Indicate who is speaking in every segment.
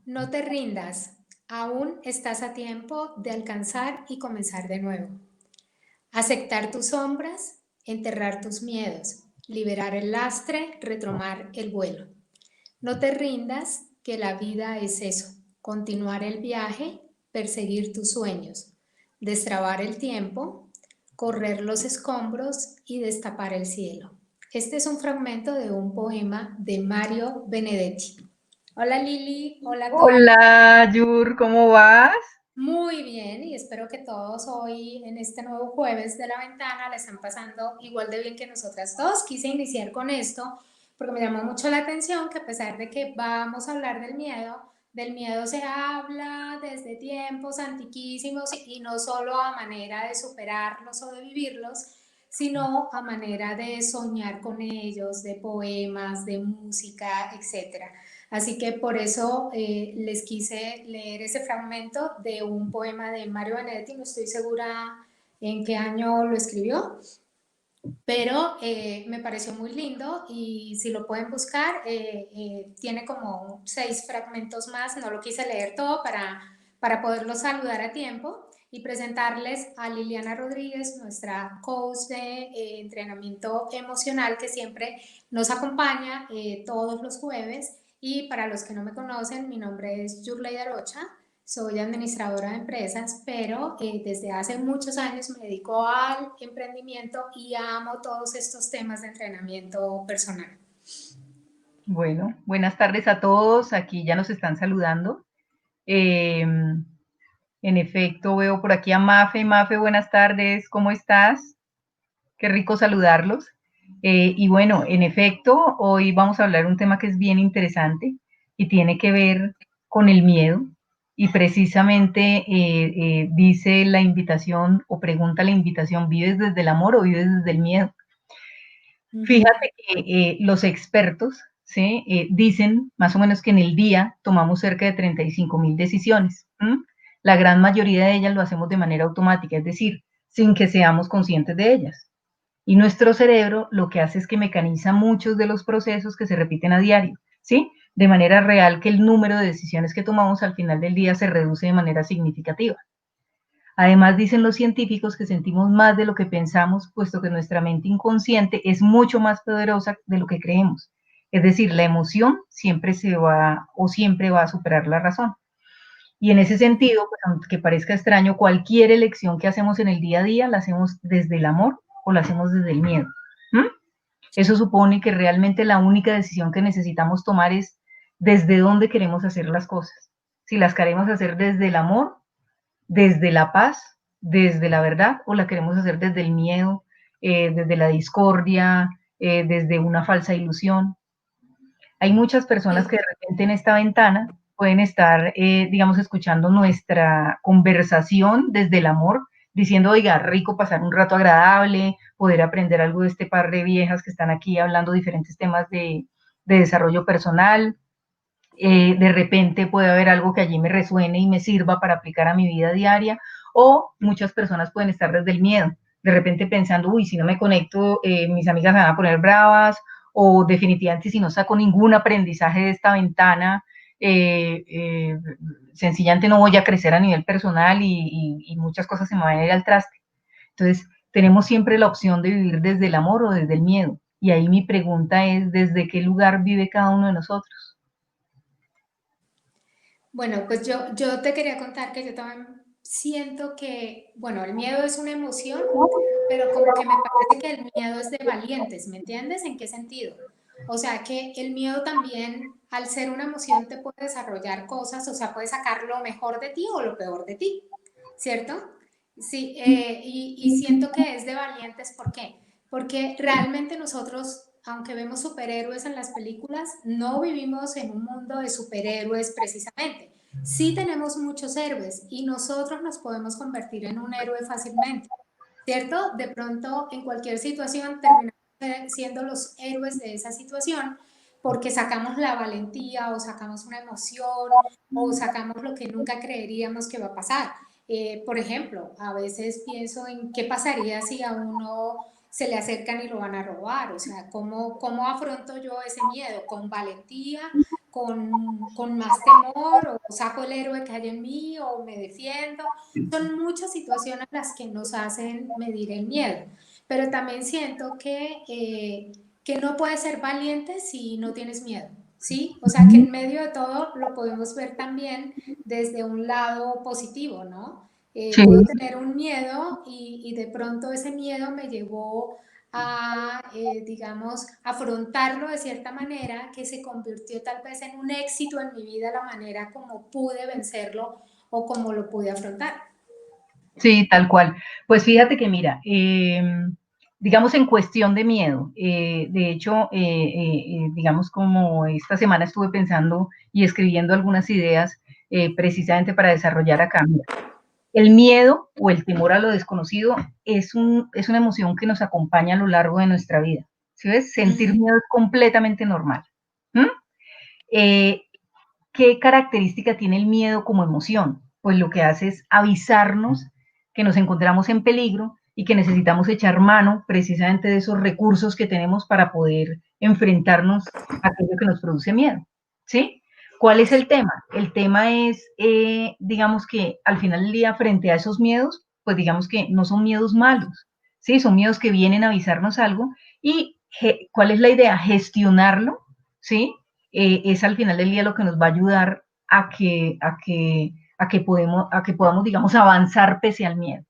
Speaker 1: No te rindas, aún estás a tiempo de alcanzar y comenzar de nuevo. Aceptar tus sombras, enterrar tus miedos, liberar el lastre, retomar el vuelo. No te rindas, que la vida es eso, continuar el viaje, perseguir tus sueños, destrabar el tiempo, correr los escombros y destapar el cielo. Este es un fragmento de un poema de Mario Benedetti. Hola Lili, hola a todos.
Speaker 2: Hola, Yur, ¿cómo vas?
Speaker 1: Muy bien, y espero que todos hoy en este nuevo jueves de la ventana le están pasando igual de bien que nosotras dos. Quise iniciar con esto porque me llamó mucho la atención que a pesar de que vamos a hablar del miedo se habla desde tiempos antiquísimos y no solo a manera de superarlos o de vivirlos, sino a manera de soñar con ellos, de poemas, de música, etcétera. Así que por eso les quise leer ese fragmento de un poema de Mario Benedetti, no estoy segura en qué año lo escribió, pero me pareció muy lindo y si lo pueden buscar, tiene como 6 fragmentos más, no lo quise leer todo para poderlos saludar a tiempo y presentarles a Liliana Rodríguez, nuestra coach de entrenamiento emocional que siempre nos acompaña todos los jueves. Y para los que no me conocen, mi nombre es Yurley Arocha, soy administradora de empresas, pero desde hace muchos años me dedico al emprendimiento y amo todos estos temas de entrenamiento personal.
Speaker 2: Bueno, buenas tardes a todos. Aquí ya nos están saludando. En efecto, veo por aquí a Mafe. Mafe, buenas tardes. ¿Cómo estás? Qué rico saludarlos. Y bueno, en efecto, hoy vamos a hablar de un tema que es bien interesante y tiene que ver con el miedo. Y precisamente dice la invitación o pregunta la invitación, ¿vives desde el amor o vives desde el miedo?
Speaker 1: Uh -huh.
Speaker 2: Fíjate que los expertos, ¿sí? Dicen más o menos que en el día tomamos cerca de 35.000 decisiones. ¿M? La gran mayoría de ellas lo hacemos de manera automática, es decir, sin que seamos conscientes de ellas. Y nuestro cerebro lo que hace es que mecaniza muchos de los procesos que se repiten a diario, ¿sí? De manera real que el número de decisiones que tomamos al final del día se reduce de manera significativa. Además, dicen los científicos que sentimos más de lo que pensamos, puesto que nuestra mente inconsciente es mucho más poderosa de lo que creemos. Es decir, la emoción siempre va a superar la razón. Y en ese sentido, pues, aunque parezca extraño, cualquier elección que hacemos en el día a día la hacemos desde el amor o la hacemos desde el miedo. ¿Mm? Eso supone que realmente la única decisión que necesitamos tomar es desde dónde queremos hacer las cosas. Si las queremos hacer desde el amor, desde la paz, desde la verdad, o la queremos hacer desde el miedo, desde la discordia, desde una falsa ilusión. Hay muchas personas que de repente en esta ventana pueden estar, digamos, escuchando nuestra conversación desde el amor, diciendo, oiga, rico pasar un rato agradable, poder aprender algo de este par de viejas que están aquí hablando diferentes temas de desarrollo personal. De repente puede haber algo que allí me resuene y me sirva para aplicar a mi vida diaria, o muchas personas pueden estar desde el miedo, de repente pensando, uy, si no me conecto, mis amigas me van a poner bravas, o definitivamente si no saco ningún aprendizaje de esta ventana, sencillamente no voy a crecer a nivel personal y muchas cosas se me van a ir al traste. Entonces, tenemos siempre la opción de vivir desde el amor o desde el miedo. Y ahí mi pregunta es, ¿desde qué lugar vive cada uno de nosotros?
Speaker 1: Bueno, pues yo te quería contar que yo también siento que, bueno, el miedo es una emoción, pero como que me parece que el miedo es de valientes, ¿me entiendes? ¿En qué sentido? O sea, que el miedo también, al ser una emoción, te puede desarrollar cosas, o sea, puede sacar lo mejor de ti o lo peor de ti, ¿cierto? Sí, y siento que es de valientes, ¿por qué? Porque realmente nosotros, aunque vemos superhéroes en las películas, no vivimos en un mundo de superhéroes precisamente. Sí tenemos muchos héroes y nosotros nos podemos convertir en un héroe fácilmente, ¿cierto? De pronto, en cualquier situación, terminamos siendo los héroes de esa situación porque sacamos la valentía o sacamos una emoción o sacamos lo que nunca creeríamos que va a pasar. Por ejemplo, a veces pienso en qué pasaría si a uno se le acercan y lo van a robar, o sea, ¿cómo afronto yo ese miedo? ¿Con valentía? con más temor, o saco el héroe que hay en mí, o me defiendo. Son muchas situaciones las que nos hacen medir el miedo, pero también siento que no puedes ser valiente si no tienes miedo, ¿sí? O sea, que en medio de todo lo podemos ver también desde un lado positivo, ¿no?
Speaker 2: Sí,
Speaker 1: Puedo tener un miedo y de pronto ese miedo me llevó a, digamos, afrontarlo de cierta manera que se convirtió tal vez en un éxito en mi vida, la manera como pude vencerlo o como lo pude afrontar.
Speaker 2: sí, tal cual. Pues fíjate que mira, digamos en cuestión de miedo, de hecho, digamos como esta semana estuve pensando y escribiendo algunas ideas precisamente para desarrollar acá. Mira, el miedo o el temor a lo desconocido es una emoción que nos acompaña a lo largo de nuestra vida. ¿Sí ves? Sentir
Speaker 1: Ujú.
Speaker 2: miedo es completamente normal. ¿Mm? Eh, ¿Qué característica tiene el miedo como emoción? Pues lo que hace es avisarnos que nos encontramos en peligro y que necesitamos echar mano precisamente de esos recursos que tenemos para poder enfrentarnos a aquello que nos produce miedo. ¿Sí? ¿Cuál es el tema? El tema es, digamos que al final del día, frente a esos miedos, pues digamos que no son miedos malos, ¿sí? Son miedos que vienen a avisarnos algo y ¿cuál es la idea? Gestionarlo, ¿sí? Es al final del día lo que nos va a ayudar a que podamos, digamos, avanzar pese al miedo.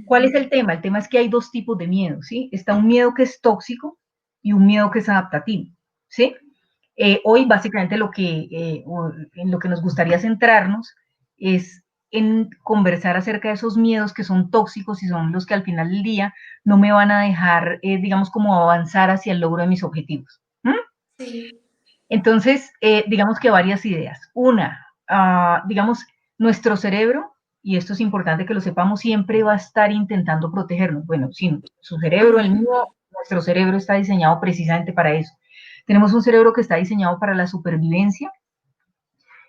Speaker 2: ¿Cuál es el tema? El tema es que hay dos tipos de miedo, ¿sí? Está un miedo que es tóxico y un miedo que es adaptativo, ¿sí? Hoy básicamente en lo que nos gustaría centrarnos es en conversar acerca de esos miedos que son tóxicos y son los que al final del día no me van a dejar, digamos, como avanzar hacia el logro de mis objetivos. ¿Mm?
Speaker 1: Sí.
Speaker 2: Entonces, digamos que varias ideas. Una, digamos, nuestro cerebro, y esto es importante que lo sepamos, siempre va a estar intentando protegernos. Bueno, sí, su cerebro, el mío,
Speaker 1: Ujú.
Speaker 2: nuestro cerebro está diseñado precisamente para eso. Tenemos un cerebro que está diseñado para la supervivencia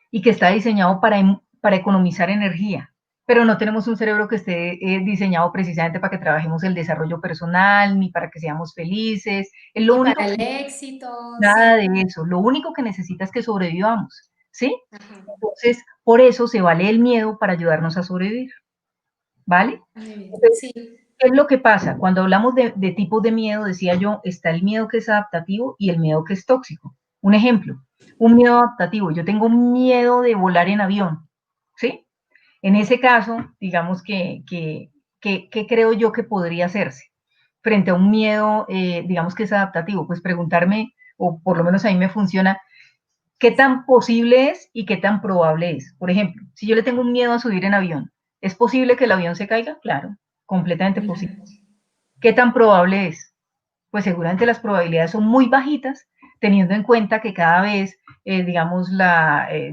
Speaker 2: y que está diseñado para economizar energía, pero no tenemos un cerebro que esté diseñado precisamente para que trabajemos el desarrollo personal, ni para que seamos felices. Es lo
Speaker 1: Y
Speaker 2: único
Speaker 1: para el
Speaker 2: que
Speaker 1: éxito,
Speaker 2: Nada
Speaker 1: sí.
Speaker 2: de eso, lo único que necesita es que sobrevivamos, ¿sí?
Speaker 1: Ajá.
Speaker 2: Entonces, por eso se vale el miedo para ayudarnos a sobrevivir, ¿vale?
Speaker 1: Muy bien.
Speaker 2: Entonces,
Speaker 1: Sí.
Speaker 2: ¿qué es lo que pasa? Cuando hablamos de tipos de miedo, decía yo, está el miedo que es adaptativo y el miedo que es tóxico. Un ejemplo, un miedo adaptativo, yo tengo miedo de volar en avión, ¿sí? En ese caso, digamos que creo yo que podría hacerse frente a un miedo, digamos que es adaptativo, pues preguntarme, o por lo menos a mí me funciona, ¿qué tan posible es y qué tan probable es? Por ejemplo, si yo le tengo un miedo a subir en avión, ¿es posible que el avión se caiga? Claro, completamente posible.
Speaker 1: Ujú.
Speaker 2: ¿Qué tan probable es? Pues seguramente las probabilidades son muy bajitas, teniendo en cuenta que cada vez, digamos,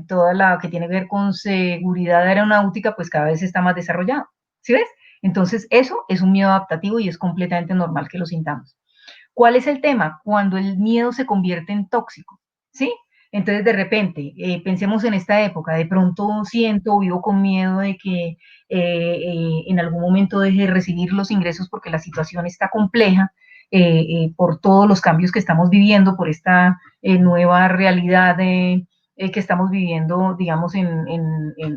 Speaker 2: toda la que tiene que ver con seguridad aeronáutica, pues cada vez está más desarrollado. ¿Sí ves? Entonces, eso es un miedo adaptativo y es completamente normal que lo sintamos. ¿Cuál es el tema? Cuando el miedo se convierte en tóxico, ¿sí? Entonces, de repente, pensemos en esta época, de pronto siento, vivo con miedo de que en algún momento deje de recibir los ingresos porque la situación está compleja, por todos los cambios que estamos viviendo, por esta nueva realidad que estamos viviendo, digamos,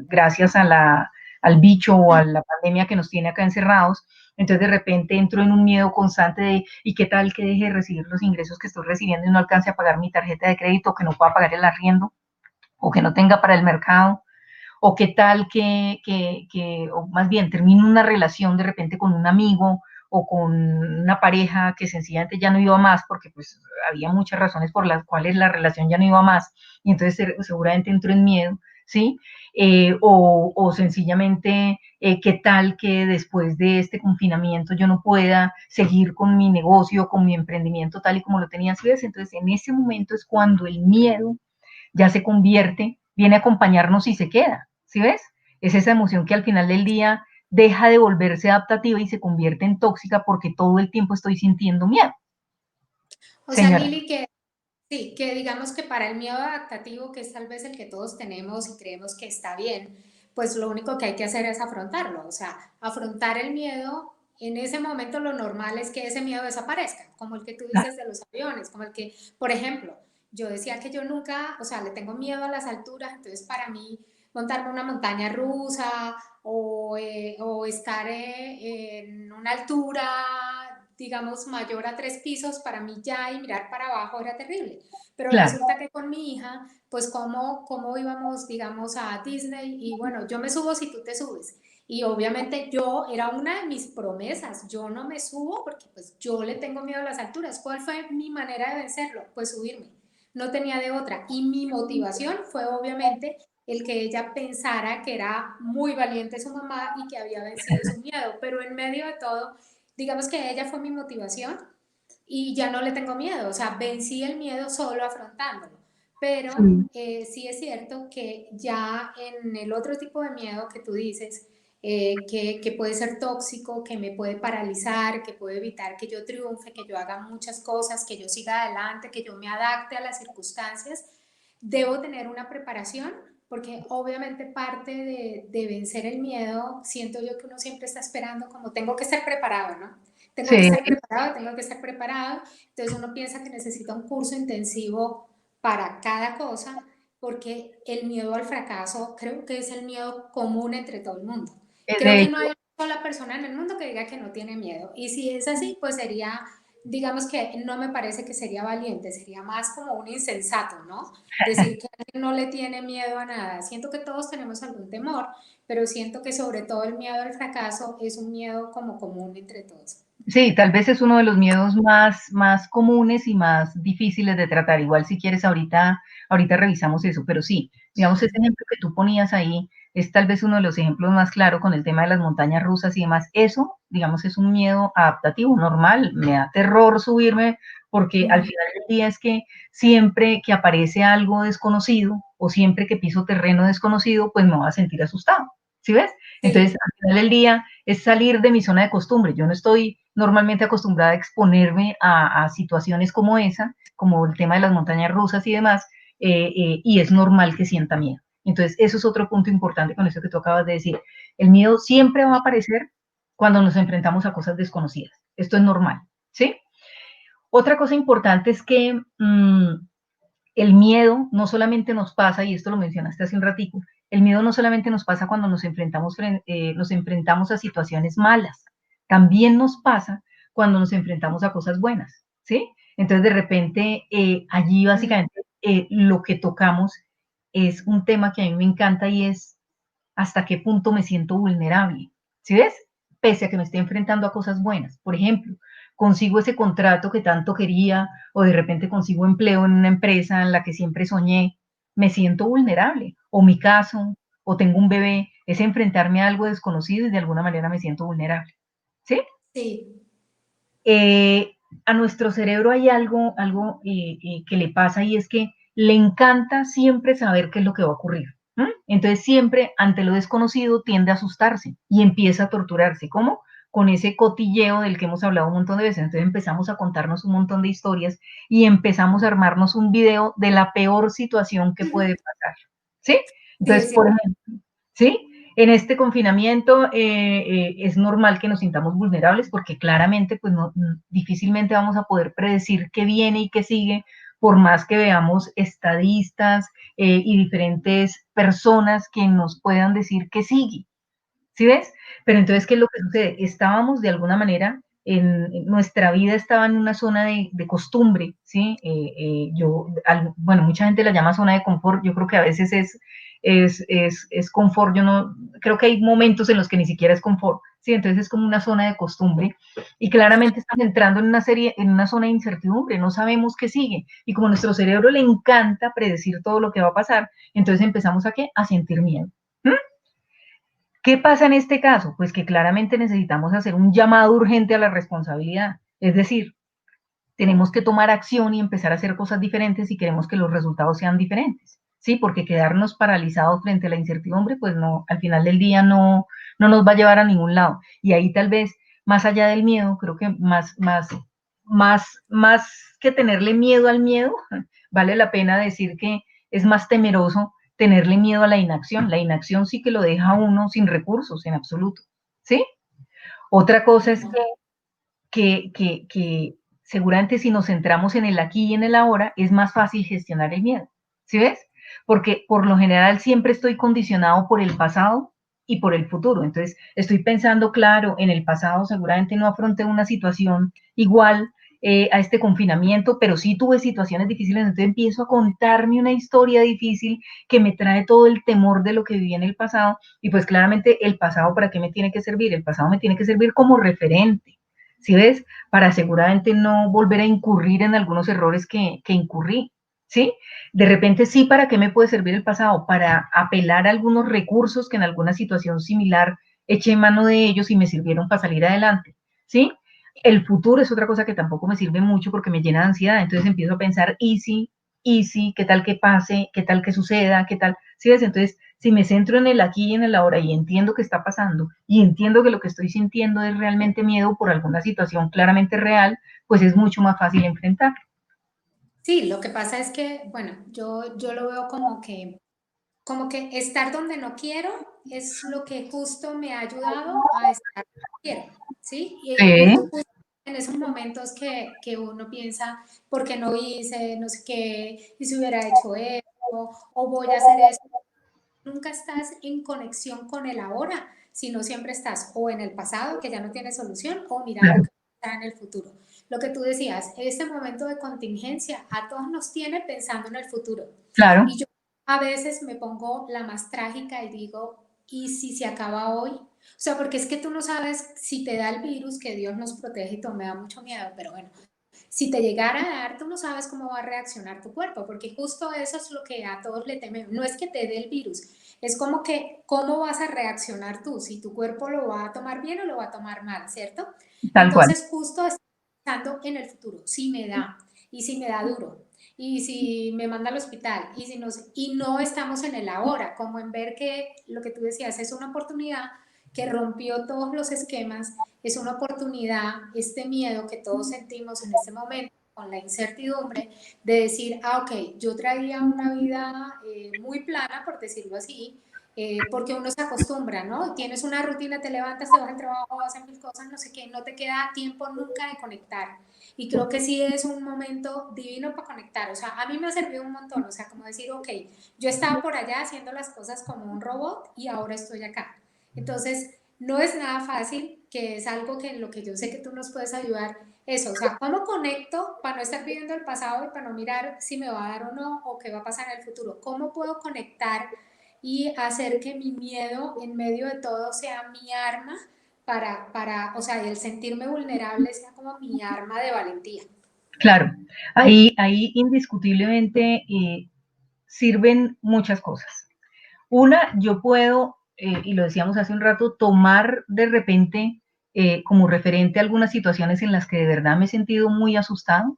Speaker 2: gracias al bicho o a la pandemia que nos tiene acá encerrados. Entonces, de repente entro en un miedo constante de, ¿y qué tal que deje de recibir los ingresos que estoy recibiendo y no alcance a pagar mi tarjeta de crédito, o que no pueda pagar el arriendo, o que no tenga para el mercado? ¿O qué tal o más bien, termino una relación de repente con un amigo o con una pareja que sencillamente ya no iba más porque pues había muchas razones por las cuales la relación ya no iba más y entonces seguramente entro en miedo, ¿sí? O sencillamente, ¿qué tal que después de este confinamiento yo no pueda seguir con mi negocio, con mi emprendimiento tal y como lo tenía? ¿Sí ves? Entonces en ese momento es cuando el miedo ya se convierte, viene a acompañarnos y se queda, ¿sí ves? Es esa emoción que al final del día deja de volverse adaptativa y se convierte en tóxica porque todo el tiempo estoy sintiendo miedo,
Speaker 1: O sea,
Speaker 2: señora.
Speaker 1: Lili, que sí, que digamos que para el miedo adaptativo, que es tal vez el que todos tenemos y creemos que está bien, pues lo único que hay que hacer es afrontarlo, o sea, afrontar el miedo. En ese momento lo normal es que ese miedo desaparezca, como el que tú dices de los aviones, como el que, por ejemplo, yo decía que yo nunca, o sea, le tengo miedo a las alturas, entonces para mí montarme una montaña rusa o estar en una altura, digamos, mayor a 3 pisos, para mí ya y mirar para abajo era terrible. Pero
Speaker 2: Claro,
Speaker 1: resulta que con mi hija, pues como íbamos, digamos, a Disney y bueno, yo me subo si tú te subes. Y obviamente yo era una de mis promesas, yo no me subo porque pues yo le tengo miedo a las alturas. ¿Cuál fue mi manera de vencerlo? Pues subirme. No tenía de otra. Y mi motivación fue obviamente el que ella pensara que era muy valiente su mamá y que había vencido su miedo. Pero en medio de todo, digamos que ella fue mi motivación y ya no le tengo miedo. O sea, vencí el miedo solo afrontándolo. Pero
Speaker 2: sí,
Speaker 1: sí es cierto que ya en el otro tipo de miedo que tú dices, que puede ser tóxico, que me puede paralizar, que puede evitar que yo triunfe, que yo haga muchas cosas, que yo siga adelante, que yo me adapte a las circunstancias, debo tener una preparación, porque obviamente parte de vencer el miedo, siento yo que uno siempre está esperando como tengo que estar preparado, ¿no? Tengo que
Speaker 2: sí,
Speaker 1: estar preparado, tengo que estar preparado. Entonces uno piensa que necesita un curso intensivo para cada cosa, porque el miedo al fracaso creo que es el miedo común entre todo el mundo. Creo
Speaker 2: de
Speaker 1: que no hay
Speaker 2: hecho,
Speaker 1: una sola persona en el mundo que diga que no tiene miedo. Y si es así, pues sería, digamos que no me parece que sería valiente, sería más como un insensato, ¿no? Decir que alguien no le tiene miedo a nada. Siento que todos tenemos algún temor, pero siento que sobre todo el miedo al fracaso es un miedo como común entre todos.
Speaker 2: sí, tal vez es uno de los miedos más comunes y más difíciles de tratar. Igual si quieres ahorita revisamos eso, pero sí, digamos, ese ejemplo que tú ponías ahí es tal vez uno de los ejemplos más claros con el tema de las montañas rusas y demás. Eso, digamos, es un miedo adaptativo, normal. Me da terror subirme porque al
Speaker 1: Mm,
Speaker 2: final del día es que siempre que aparece algo desconocido o siempre que piso terreno desconocido, pues me voy a sentir asustado. ¿Sí ves? Entonces,
Speaker 1: sí,
Speaker 2: al final del día es salir de mi zona de costumbre. Yo no estoy normalmente acostumbrada a exponerme a situaciones como esa, como el tema de las montañas rusas y demás, y es normal que sienta miedo. Entonces, eso es otro punto importante con eso que tú acabas de decir. El miedo siempre va a aparecer cuando nos enfrentamos a cosas desconocidas. Esto es normal, ¿sí? Otra cosa importante es que el miedo no solamente nos pasa, y esto lo mencionaste hace un ratico, el miedo no solamente nos pasa cuando nos enfrentamos a situaciones malas, también nos pasa cuando nos enfrentamos a cosas buenas, ¿sí? Entonces, de repente, allí
Speaker 1: mm,
Speaker 2: básicamente lo que tocamos es un tema que a mí me encanta y es hasta qué punto me siento vulnerable, ¿sí ves? Pese a que me esté enfrentando a cosas buenas. Por ejemplo, consigo ese contrato que tanto quería o de repente consigo empleo en una empresa en la que siempre soñé, me siento vulnerable. O mi caso, o tengo un bebé, es enfrentarme a algo desconocido y de alguna manera me siento vulnerable, ¿sí?
Speaker 1: sí,
Speaker 2: Eh, a nuestro cerebro hay algo que le pasa y es que le encanta siempre saber qué es lo que va a ocurrir. ¿M? Entonces siempre ante lo desconocido tiende a asustarse y empieza a torturarse. ¿Cómo? Con ese cotilleo del que hemos hablado un montón de veces. Entonces empezamos a contarnos un montón de historias y empezamos a armarnos un video de la peor situación que puede pasar. ¿Sí?
Speaker 1: sí,
Speaker 2: Entonces,
Speaker 1: es
Speaker 2: por
Speaker 1: cierto.
Speaker 2: ejemplo, ¿sí? En este confinamiento es normal que nos sintamos vulnerables porque claramente pues no, difícilmente vamos a poder predecir qué viene y qué sigue, por más que veamos estadistas y diferentes personas que nos puedan decir qué sigue. ¿Sí ves? Pero entonces, ¿qué es lo que sucede? Estábamos de alguna manera, en nuestra vida estaba en una zona de costumbre, ¿sí? Bueno, mucha gente la llama zona de confort, yo creo que a veces es confort, yo no, creo que hay momentos en los que ni siquiera es confort, ¿sí? Entonces es como una zona de costumbre y claramente estamos entrando en una zona de incertidumbre, no sabemos qué sigue y como a nuestro cerebro le encanta predecir todo lo que va a pasar, entonces empezamos a ¿qué? A sentir miedo. ¿Mm? ¿Qué pasa en este caso? Pues que claramente necesitamos hacer un llamado urgente a la responsabilidad. Es decir, tenemos que tomar acción y empezar a hacer cosas diferentes si queremos que los resultados sean diferentes. Sí, porque quedarnos paralizados frente a la incertidumbre, pues no, al final del día no nos va a llevar a ningún lado. Y ahí tal vez, más allá del miedo, creo que más que tenerle miedo al miedo, vale la pena decir que es más temeroso tenerle miedo a la inacción. La inacción sí que lo deja a uno sin recursos en absoluto. ¿Sí? Otra cosa es que seguramente si nos centramos en el aquí y en el ahora, es más fácil gestionar el miedo. ¿Sí ves? Porque por lo general siempre estoy condicionado por el pasado y por el futuro. Entonces, estoy pensando, claro, en el pasado seguramente no afronté una situación igual a este confinamiento, pero sí tuve situaciones difíciles, entonces empiezo a contarme una historia difícil que me trae todo el temor de lo que viví en el pasado, y pues claramente el pasado, ¿para qué me tiene que servir? El pasado me tiene que servir como referente, ¿sí ves? Para seguramente no volver a incurrir en algunos errores que incurrí, ¿sí? De repente sí, ¿para qué me puede servir el pasado? Para apelar a algunos recursos que en alguna situación similar eché mano de ellos y me sirvieron para salir adelante, ¿sí? El futuro es otra cosa que tampoco me sirve mucho porque me llena de ansiedad, entonces empiezo a pensar, easy, qué tal que pase, qué tal que suceda, qué tal, ¿sí ves? Entonces, si me centro en el aquí y en el ahora y entiendo qué está pasando y entiendo que lo que estoy sintiendo es realmente miedo por alguna situación claramente real, pues es mucho más fácil enfrentar.
Speaker 1: Sí, lo que pasa es que, bueno, yo lo veo como que estar donde no quiero es lo que justo me ha ayudado a estar donde quiero, ¿sí? Y
Speaker 2: Sí,
Speaker 1: justo en esos momentos que uno piensa, ¿por qué no hice no sé qué? ¿Y si hubiera hecho eso? ¿O voy a hacer eso? Nunca estás en conexión con el ahora, sino siempre estás o en el pasado, que ya no tiene solución, o mirando
Speaker 2: claro,
Speaker 1: qué está en el futuro. Lo que tú decías, este momento de contingencia a todos nos tiene pensando en el futuro.
Speaker 2: claro,
Speaker 1: Y yo a veces me pongo la más trágica y digo, ¿y si se acaba hoy? O sea, porque es que tú no sabes si te da el virus, que Dios nos protege y todo, me da mucho miedo, pero bueno, si te llegara a dar, tú no sabes cómo va a reaccionar tu cuerpo, porque justo eso es lo que a todos le tememos. No es que te dé el virus, es como que cómo vas a reaccionar tú, si tu cuerpo lo va a tomar bien o lo va a tomar mal, ¿cierto?
Speaker 2: tal cual.
Speaker 1: Entonces, justo estoy pensando en el futuro, si me da, y si me da duro, y si me manda al hospital, y no estamos en el ahora, como en ver que lo que tú decías es una oportunidad que rompió todos los esquemas, es una oportunidad, este miedo que todos sentimos en este momento, con la incertidumbre, de decir, ah, ok, yo traía una vida muy plana, por decirlo así, porque uno se acostumbra, ¿no? Tienes una rutina, te levantas, te vas al trabajo, haces mil cosas, no sé qué, no te queda tiempo nunca de conectar. Y creo que sí es un momento divino para conectar. O sea, a mí me ha servido un montón. O sea, como decir, ok, yo estaba por allá haciendo las cosas como un robot y ahora estoy acá. Entonces, no es nada fácil, que es algo que en lo que yo sé que tú nos puedes ayudar. Eso, o sea, ¿cómo conecto para no estar viviendo el pasado y para no mirar si me va a dar o no o qué va a pasar en el futuro? ¿Cómo puedo conectar y hacer que mi miedo en medio de todo sea mi arma o sea, y el sentirme vulnerable sea como mi arma de valentía?
Speaker 2: Claro, ahí indiscutiblemente sirven muchas cosas. Una, yo puedo, y lo decíamos hace un rato, tomar de repente como referente algunas situaciones en las que de verdad me he sentido muy asustado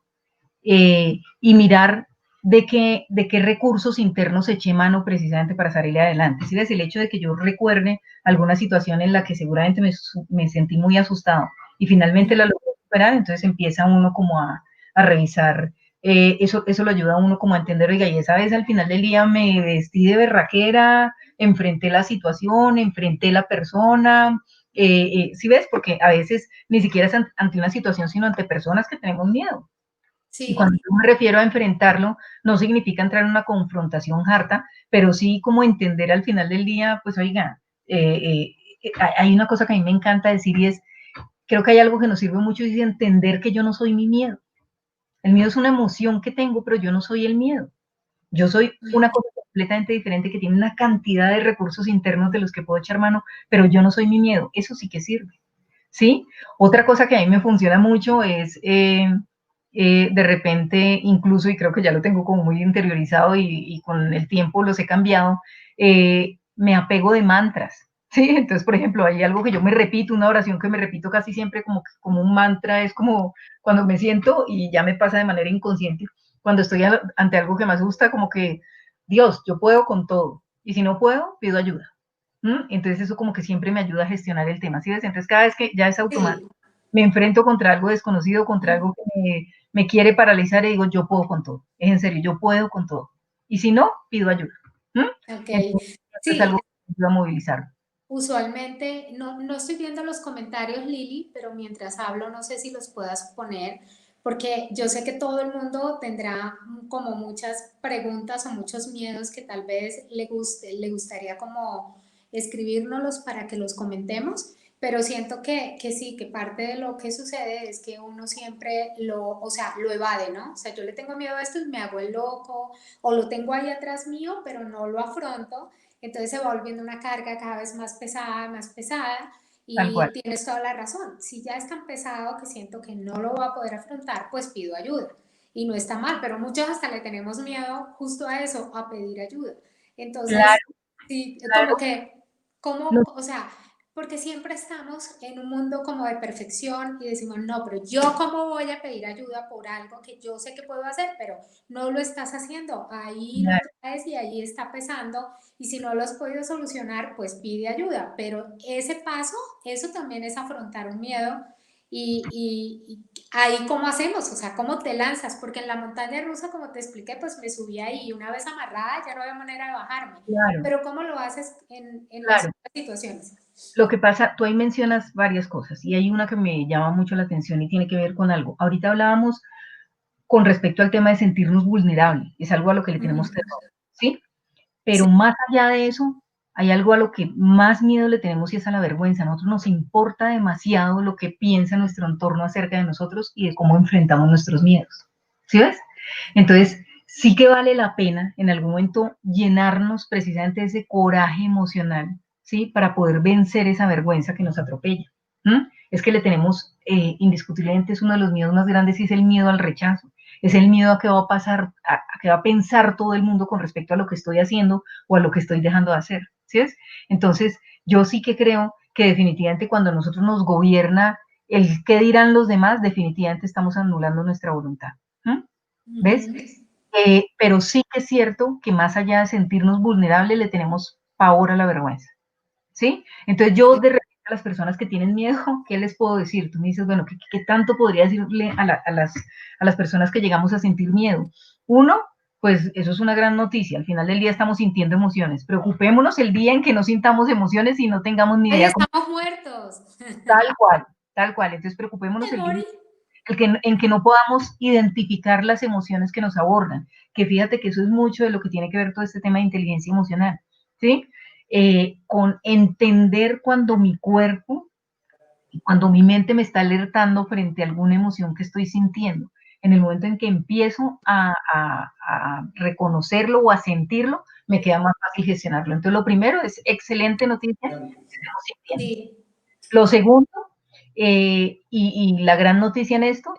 Speaker 2: y mirar de qué recursos internos eché mano precisamente para salir adelante. Si ves el hecho de que yo recuerde alguna situación en la que seguramente me sentí muy asustado y finalmente la logré superar, entonces empieza uno como a revisar. Eso lo ayuda a uno como a entender, oiga, y esa vez al final del día me vestí de berraquera, enfrenté la situación, enfrenté la persona, ¿sí ves? Porque a veces ni siquiera es ante una situación, sino ante personas que tenemos miedo. Y cuando
Speaker 1: Sí,
Speaker 2: yo me refiero a enfrentarlo, no significa entrar en una confrontación harta, pero sí como entender al final del día, pues oiga, hay una cosa que a mí me encanta decir y es, creo que hay algo que nos sirve mucho y es entender que yo no soy mi miedo. El miedo es una emoción que tengo, pero yo no soy el miedo. Yo soy una cosa completamente diferente que tiene una cantidad de recursos internos de los que puedo echar mano, pero yo no soy mi miedo. Eso sí que sirve. ¿Sí? Otra cosa que a mí me funciona mucho es de repente, incluso, y creo que ya lo tengo como muy interiorizado y con el tiempo los he cambiado, me apego de mantras. ¿Sí? Entonces, por ejemplo, hay algo que yo me repito, una oración que me repito casi siempre como un mantra, es como cuando me siento y ya me pasa de manera inconsciente, cuando estoy ante algo que me asusta, como que, Dios, yo puedo con todo, y si no puedo, pido ayuda. Entonces eso como que siempre me ayuda a gestionar el tema, ¿sí ves? Entonces cada vez que ya es
Speaker 1: sí.
Speaker 2: automático, me enfrento contra algo desconocido, contra algo que me quiere paralizar y digo, yo puedo con todo, es en serio, yo puedo con todo. Y si no, pido ayuda.
Speaker 1: Ok,
Speaker 2: Entonces es algo
Speaker 1: sí,
Speaker 2: que me ayuda a movilizar.
Speaker 1: usualmente, no estoy viendo los comentarios, Lili, pero mientras hablo no sé si los puedas poner, porque yo sé que todo el mundo tendrá como muchas preguntas o muchos miedos que tal vez le gustaría como escribirnos para que los comentemos, pero siento que sí, que parte de lo que sucede es que uno siempre o sea, lo evade, ¿no? O sea, yo le tengo miedo a esto y me hago el loco, o lo tengo ahí atrás mío, pero no lo afronto, entonces se va volviendo una carga cada vez más pesada,
Speaker 2: Tal cual.
Speaker 1: y tienes toda la razón. Si ya es tan pesado que siento que no lo voy a poder afrontar, pues pido ayuda. Y no está mal, pero muchos hasta le tenemos miedo justo a eso, a pedir ayuda. Entonces,
Speaker 2: Claro,
Speaker 1: sí, como
Speaker 2: claro.
Speaker 1: que,
Speaker 2: No,
Speaker 1: o sea, porque siempre estamos en un mundo como de perfección y decimos, no, pero yo cómo voy a pedir ayuda por algo que yo sé que puedo hacer, pero no lo estás haciendo. Ahí lo
Speaker 2: claro,
Speaker 1: traes y ahí está pesando y si no lo has podido solucionar, pues pide ayuda. Pero ese paso, eso también es afrontar un miedo y ahí cómo hacemos, o sea, cómo te lanzas, porque en la montaña rusa, como te expliqué, pues me subí ahí y una vez amarrada ya no había manera de bajarme.
Speaker 2: claro,
Speaker 1: Pero ¿cómo lo haces en las
Speaker 2: claro.
Speaker 1: otras situaciones?
Speaker 2: Lo que pasa, tú ahí mencionas varias cosas y hay una que me llama mucho la atención y tiene que ver con algo. Ahorita hablábamos con respecto al tema de sentirnos vulnerables, es algo a lo que le tenemos
Speaker 1: Ujú.
Speaker 2: terror, ¿sí?
Speaker 1: Sí,
Speaker 2: Pero más allá de eso, hay algo a lo que más miedo le tenemos y es a la vergüenza. A nosotros nos importa demasiado lo que piensa nuestro entorno acerca de nosotros y de cómo enfrentamos nuestros miedos. ¿Sí ves? Entonces, sí que vale la pena en algún momento llenarnos precisamente de ese coraje emocional, ¿sí? Para poder vencer esa vergüenza que nos atropella. Es que le tenemos, indiscutiblemente, es uno de los miedos más grandes y es el miedo al rechazo. Es el miedo a qué va a pasar, a qué va a pensar todo el mundo con respecto a lo que estoy haciendo o a lo que estoy dejando de hacer, ¿sí ves? Entonces, yo sí que creo que definitivamente cuando nosotros nos gobierna el qué dirán los demás, definitivamente estamos anulando nuestra voluntad. ¿Ves?
Speaker 1: ujú.
Speaker 2: Pero sí que es cierto que más allá de sentirnos vulnerables, le tenemos pavor a la vergüenza, ¿sí? Entonces yo de repente a las personas que tienen miedo, ¿qué les puedo decir? Tú me dices, bueno, ¿qué tanto podría decirle a las personas que llegamos a sentir miedo? Uno, pues eso es una gran noticia, al final del día estamos sintiendo emociones. Preocupémonos el día en que no sintamos emociones y no tengamos ni
Speaker 1: Ahí
Speaker 2: idea cómo,
Speaker 1: estamos muertos.
Speaker 2: tal cual, tal cual. Entonces preocupémonos
Speaker 1: Me
Speaker 2: el día
Speaker 1: morí.
Speaker 2: en que no podamos identificar las emociones que nos abordan, que fíjate que eso es mucho de lo que tiene que ver todo este tema de inteligencia emocional, ¿sí? Con entender cuando mi cuerpo, cuando mi mente me está alertando frente a alguna emoción que estoy sintiendo. En el momento en que empiezo a reconocerlo o a sentirlo, me queda más fácil gestionarlo. Entonces, lo primero es excelente noticia que estemos sintiendo.
Speaker 1: Sí,
Speaker 2: Lo segundo, y la gran noticia en esto,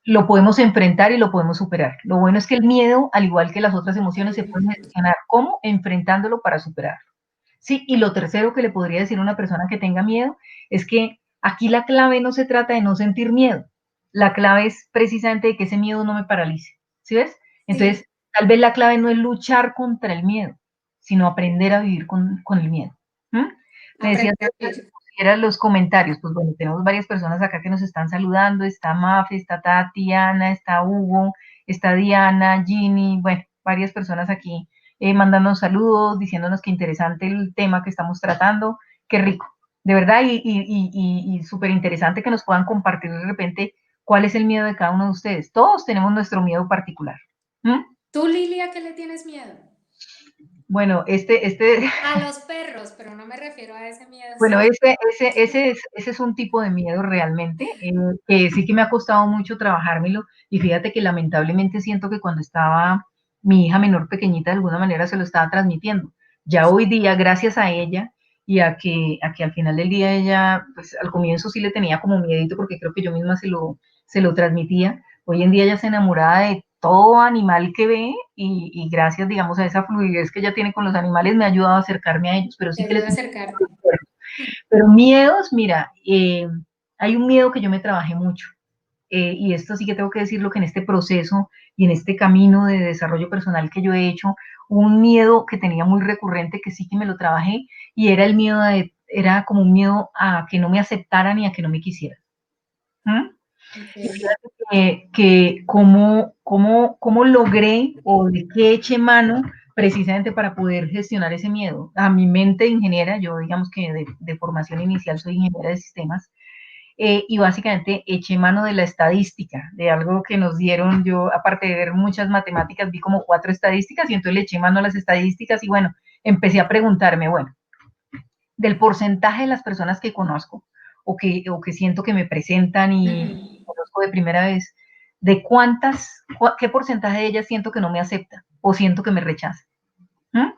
Speaker 2: lo podemos enfrentar y lo podemos superar. Lo bueno es que el miedo, al igual que las otras emociones, se pueden gestionar. ¿Cómo? Enfrentándolo para superarlo. Sí, y lo tercero que le podría decir a una persona que tenga miedo es que aquí la clave no se trata de no sentir miedo. La clave es precisamente de que ese miedo no me paralice. ¿Sí ves? Entonces,
Speaker 1: sí,
Speaker 2: tal vez la clave no es luchar contra el miedo, sino aprender a vivir con el miedo. ¿Mm? Me decías
Speaker 1: aprender a vivir.
Speaker 2: era los comentarios, pues bueno, tenemos varias personas acá que nos están saludando, está Mafe, está Tatiana, está Hugo, está Diana, Ginny, bueno, varias personas aquí mandándonos saludos, diciéndonos que interesante el tema que estamos tratando, qué rico, de verdad, y súper interesante que nos puedan compartir de repente cuál es el miedo de cada uno de ustedes. Todos tenemos nuestro miedo particular. ¿Mm?
Speaker 1: ¿Tú, Lilia, qué le tienes miedo?
Speaker 2: Bueno,
Speaker 1: A los perros, pero no me refiero a ese miedo.
Speaker 2: bueno, ese es un tipo de miedo realmente, que sí que me ha costado mucho trabajármelo, y fíjate que lamentablemente siento que cuando estaba mi hija menor pequeñita, de alguna manera se lo estaba transmitiendo. Ya hoy día, gracias a ella, y a que al final del día ella, pues al comienzo sí le tenía como miedito, porque creo que yo misma se lo transmitía. Hoy en día ella se enamorada de todo animal que ve, y gracias, digamos, a esa fluidez que ella tiene con los animales, me ha ayudado a acercarme a ellos, pero
Speaker 1: Te
Speaker 2: sí que le
Speaker 1: ayuda a
Speaker 2: tengo.
Speaker 1: acercarte.
Speaker 2: Pero miedos, mira, hay un miedo que yo me trabajé mucho, y esto sí que tengo que decirlo, que en este proceso y en este camino de desarrollo personal que yo he hecho, un miedo que tenía muy recurrente, que sí que me lo trabajé, y era el miedo era como un miedo a que no me aceptaran y a que no me quisieran. ¿Mm? Y
Speaker 1: Okay.
Speaker 2: fíjate que cómo logré o de qué eché mano precisamente para poder gestionar ese miedo. A mi mente ingeniera, yo digamos que de formación inicial soy ingeniera de sistemas, y básicamente eché mano de la estadística, de algo que nos dieron. Yo, aparte de ver muchas matemáticas, vi como 4 estadísticas y entonces le eché mano a las estadísticas y bueno, empecé a preguntarme, bueno, del porcentaje de las personas que conozco o que siento que me presentan y
Speaker 1: Ujú.
Speaker 2: conozco de primera vez, de qué porcentaje de ellas siento que no me acepta o siento que me rechaza. ¿Mm?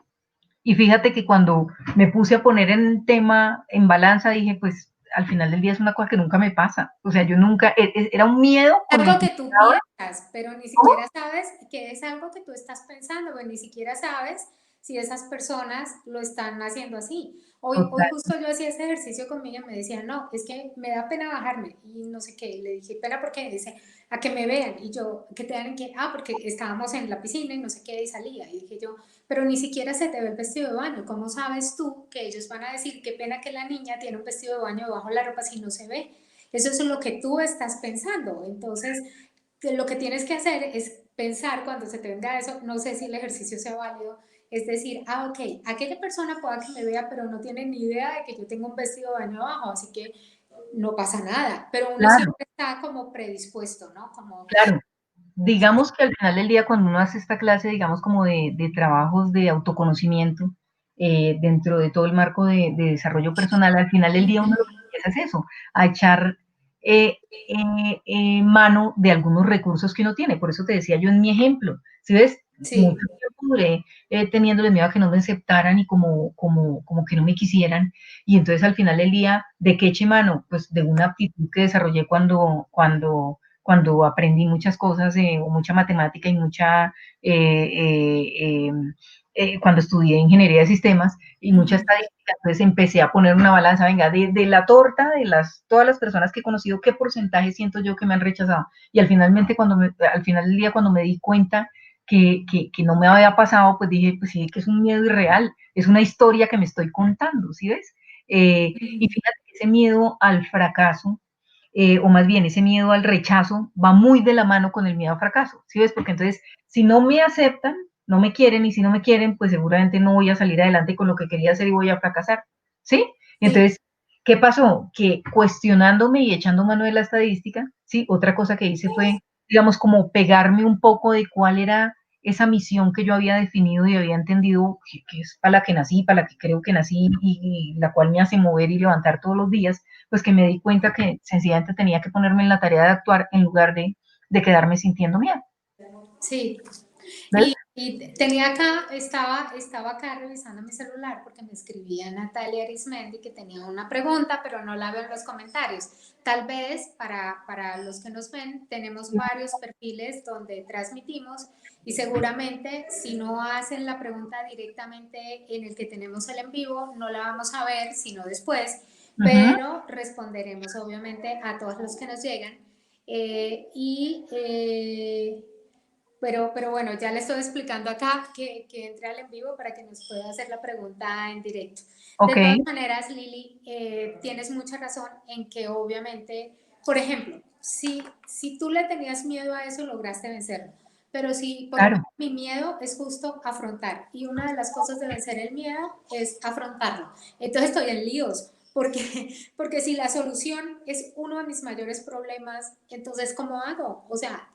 Speaker 2: Y fíjate que cuando me puse a poner en tema, en balanza, dije, pues al final del día es una cosa que nunca me pasa. O sea, yo nunca, era un miedo con el
Speaker 1: Algo
Speaker 2: que
Speaker 1: que tú
Speaker 2: ahora,
Speaker 1: piensas, pero ni
Speaker 2: ¿cómo?
Speaker 1: siquiera sabes que es algo que tú estás pensando, pues ni siquiera sabes si esas personas lo están haciendo así. Hoy
Speaker 2: Total,
Speaker 1: justo yo hacía ese ejercicio conmigo y me decía, no, es que me da pena bajarme y no sé qué. Y le dije, pena porque dice, a que me vean. Y yo, que te dan en qué, porque estábamos en la piscina y no sé qué, y salía. Y dije yo, pero ni siquiera se te ve el vestido de baño. ¿Cómo sabes tú que ellos van a decir, qué pena que la niña tiene un vestido de baño debajo de la ropa si no se ve? Eso es lo que tú estás pensando. Entonces, lo que tienes que hacer es pensar cuando se te venga eso, no sé si el ejercicio sea válido, es decir, ok, aquella persona pueda que me vea, pero no tiene ni idea de que yo tengo un vestido de baño abajo, así que no pasa nada, pero uno
Speaker 2: claro,
Speaker 1: siempre está como predispuesto, ¿no? Como,
Speaker 2: claro. Digamos que al final del día, cuando uno hace esta clase, digamos, como de trabajos de autoconocimiento, dentro de todo el marco de desarrollo personal, al final del día uno lo que empieza es eso, a echar mano de algunos recursos que uno tiene. Por eso te decía yo en mi ejemplo, si ves, mucho
Speaker 1: sí,
Speaker 2: tiempo duré teniéndole miedo a que no me aceptaran y como que no me quisieran. Y entonces al final del día, ¿de qué eché mano? Pues de una aptitud que desarrollé cuando aprendí muchas cosas, o mucha matemática y mucha, cuando estudié ingeniería de sistemas y mucha
Speaker 1: ujú,
Speaker 2: estadística, entonces empecé a poner una balanza, venga, de la torta, todas las personas que he conocido, ¿qué porcentaje siento yo que me han rechazado? Y al final del día, cuando me di cuenta que no me había pasado, pues dije, pues sí, que es un miedo irreal, es una historia que me estoy contando, ¿sí ves? Y
Speaker 1: ujú.
Speaker 2: fíjate que ese miedo al fracaso, o más bien ese miedo al rechazo, va muy de la mano con el miedo al fracaso, ¿sí ves? Porque entonces, si no me aceptan, no me quieren, y si no me quieren, pues seguramente no voy a salir adelante con lo que quería hacer y voy a fracasar, ¿sí?
Speaker 1: Sí,
Speaker 2: Entonces, ¿qué pasó? Que cuestionándome y echando mano de la estadística, ¿sí? Otra cosa que hice fue, digamos, como pegarme un poco de cuál era esa misión que yo había definido y había entendido que es para la que nací, para la que creo que nací y la cual me hace mover y levantar todos los días, pues que me di cuenta que sencillamente tenía que ponerme en la tarea de actuar en lugar de quedarme sintiendo miedo.
Speaker 1: sí.
Speaker 2: ¿Ves?
Speaker 1: Y tenía acá, estaba acá revisando mi celular porque me escribía Natalia Arismendi que tenía una pregunta, pero no la veo en los comentarios. Tal vez para los que nos ven, tenemos varios perfiles donde transmitimos y seguramente si no hacen la pregunta directamente en el que tenemos el en vivo, no la vamos a ver, sino después,
Speaker 2: Ujú.
Speaker 1: pero responderemos obviamente a todos los que nos llegan. Eh, y eh, pero bueno, ya le estoy explicando acá que entre al en vivo para que nos pueda hacer la pregunta en directo. De
Speaker 2: Ok,
Speaker 1: todas maneras, Lili, tienes mucha razón en que obviamente, por ejemplo, si tú le tenías miedo a eso, lograste vencerlo. Pero si, por ejemplo,
Speaker 2: claro,
Speaker 1: mi miedo es justo afrontar y una de las cosas de vencer el miedo es afrontarlo. Entonces estoy en líos. Porque si la solución es uno de mis mayores problemas, entonces ¿cómo hago? O sea,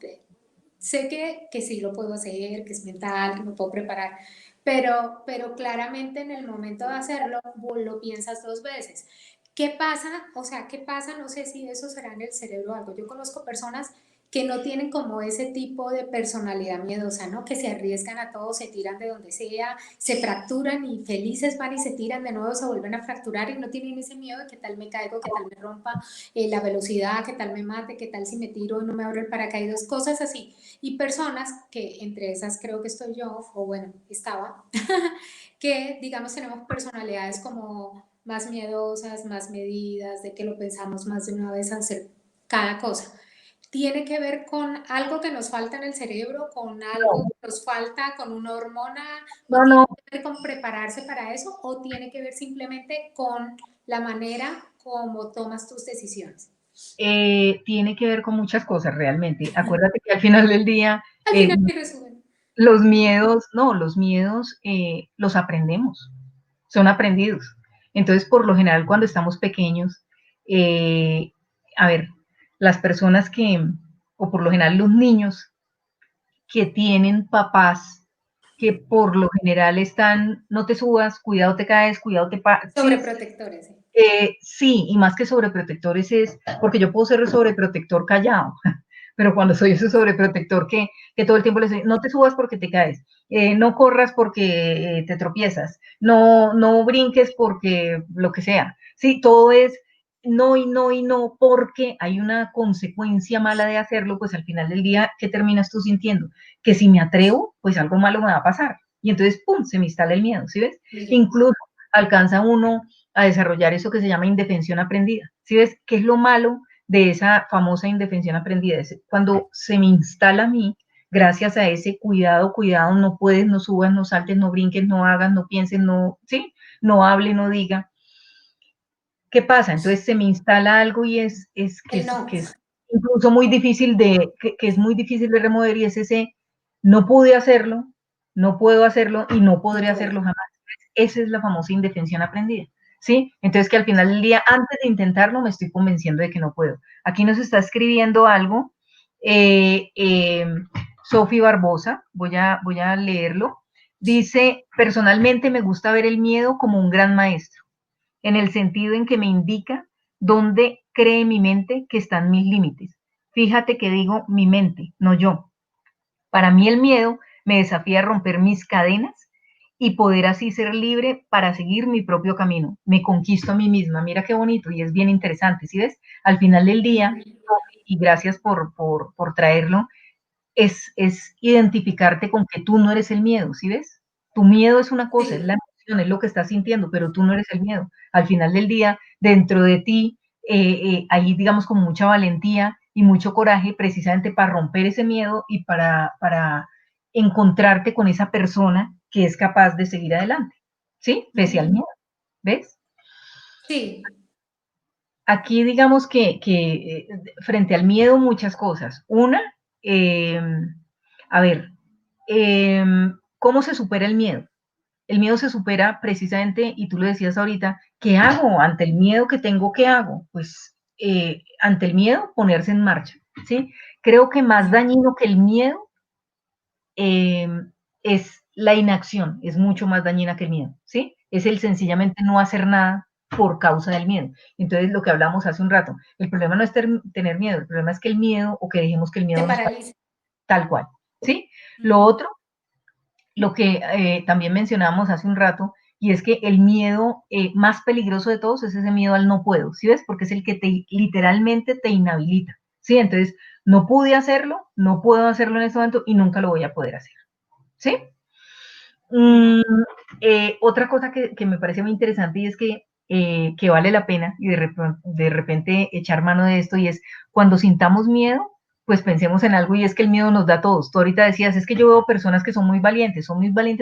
Speaker 1: sé que sí lo puedo hacer, que es mental, que me puedo preparar, pero claramente en el momento de hacerlo lo piensas dos veces. ¿Qué pasa? O sea, ¿qué pasa? No sé si eso será en el cerebro o algo. Yo conozco personas que no tienen como ese tipo de personalidad miedosa, ¿no? Que se arriesgan a todo, se tiran de donde sea, se fracturan y felices van y se tiran de nuevo, se vuelven a fracturar y no tienen ese miedo de qué tal me caigo, qué tal me rompa la velocidad, qué tal me mate, qué tal si me tiro y no me abro el paracaídas, cosas así. Y personas que entre esas creo que estoy yo, o bueno, estaba, que digamos tenemos personalidades como más miedosas, más medidas, de que lo pensamos más de una vez hacer cada cosa. ¿Tiene que ver con algo que nos falta en el cerebro, con algo
Speaker 2: no,
Speaker 1: que nos falta, con una hormona, o
Speaker 2: no,
Speaker 1: tiene
Speaker 2: no,
Speaker 1: que ver con prepararse para eso, o tiene que ver simplemente con la manera como tomas tus decisiones?
Speaker 2: tiene que ver con muchas cosas realmente. Acuérdate que al final del día,
Speaker 1: Al final, mi resumen.
Speaker 2: los miedos, no, los miedos los aprendemos, son aprendidos. Entonces, por lo general, cuando estamos pequeños, eh, a ver, las personas que, o por lo general los niños que tienen papás que por lo general están, no te subas, cuidado te caes, cuidado te... ¿sí?
Speaker 1: Sobreprotectores, sí.
Speaker 2: Sí, y más que sobreprotectores es, porque yo puedo ser sobreprotector callado, pero cuando soy ese sobreprotector que todo el tiempo les digo, no te subas porque te caes, no corras porque te tropiezas, no brinques porque lo que sea. Sí, todo es no y no y no, porque hay una consecuencia mala de hacerlo, pues al final del día, ¿qué terminas tú sintiendo? Que si me atrevo, pues algo malo me va a pasar. Y entonces, ¡pum!, se me instala el miedo, ¿sí ves? Incluso alcanza uno a desarrollar eso que se llama indefensión aprendida. ¿Sí ves? ¿Qué es lo malo de esa famosa indefensión aprendida? Es cuando se me instala a mí, gracias a ese cuidado, cuidado, no puedes, no subas, no saltes, no brinques, no hagas, no pienses, no, ¿sí? No hable, no diga. ¿Qué pasa? Entonces se me instala algo y
Speaker 1: El no.
Speaker 2: que es incluso muy difícil que es muy difícil de remover y es ese, no pude hacerlo, no puedo hacerlo y no
Speaker 1: No
Speaker 2: podré
Speaker 1: puedo.
Speaker 2: hacerlo jamás. Esa es la famosa indefensión aprendida, ¿sí? Entonces que al final del día, antes de intentarlo, me estoy convenciendo de que no puedo. Aquí nos está escribiendo algo, eh, eh, Sofi Barbosa, voy a leerlo. Dice, personalmente me gusta ver el miedo como un gran maestro en el sentido en que me indica dónde cree mi mente que están mis límites. Fíjate que digo mi mente, no yo. Para mí el miedo me desafía a romper mis cadenas y poder así ser libre para seguir mi propio camino. Me conquisto a mí misma. Mira qué bonito y es bien interesante, ¿sí ves? Al final del día, y gracias por traerlo, es identificarte con que tú no eres el miedo, ¿sí ves? Tu miedo es una cosa, es la
Speaker 1: Sí,
Speaker 2: emoción, es lo que estás sintiendo, pero tú no eres el miedo. Al final del día, dentro de ti, hay, digamos, como mucha valentía y mucho coraje precisamente para romper ese miedo y para encontrarte con esa persona que es capaz de seguir adelante, ¿sí? Pese al miedo, ¿ves?
Speaker 1: sí,
Speaker 2: Aquí digamos que frente al miedo muchas cosas. Una, eh, a ver, ¿cómo se supera el miedo? El miedo se supera precisamente, y tú lo decías ahorita, ¿qué hago ante el miedo que tengo? ¿Qué hago? Pues ante el miedo, ponerse en marcha, ¿sí? Creo que más dañino que el miedo eh, es la inacción, es mucho más dañina que el miedo, ¿sí? Es el sencillamente no hacer nada por causa del miedo. Entonces, lo que hablamos hace un rato, el problema no es tener miedo, el problema es que el miedo o que dejemos que el
Speaker 1: te
Speaker 2: miedo nos pare,
Speaker 1: paraliza.
Speaker 2: tal cual, ¿sí? Lo
Speaker 1: Ujú.
Speaker 2: otro, lo que también mencionábamos hace un rato, y es que el miedo más peligroso de todos es ese miedo al no puedo, ¿sí ves? Porque es el que te literalmente te inhabilita, ¿sí? Entonces, no pude hacerlo, no puedo hacerlo en este momento y nunca lo voy a poder hacer, ¿sí? Mm, otra cosa que me parece muy interesante y es que vale la pena y de repente echar mano de esto y es cuando sintamos miedo, pues pensemos en algo y es que el miedo nos da a todos. Tú ahorita decías, es que yo veo personas que son muy valientes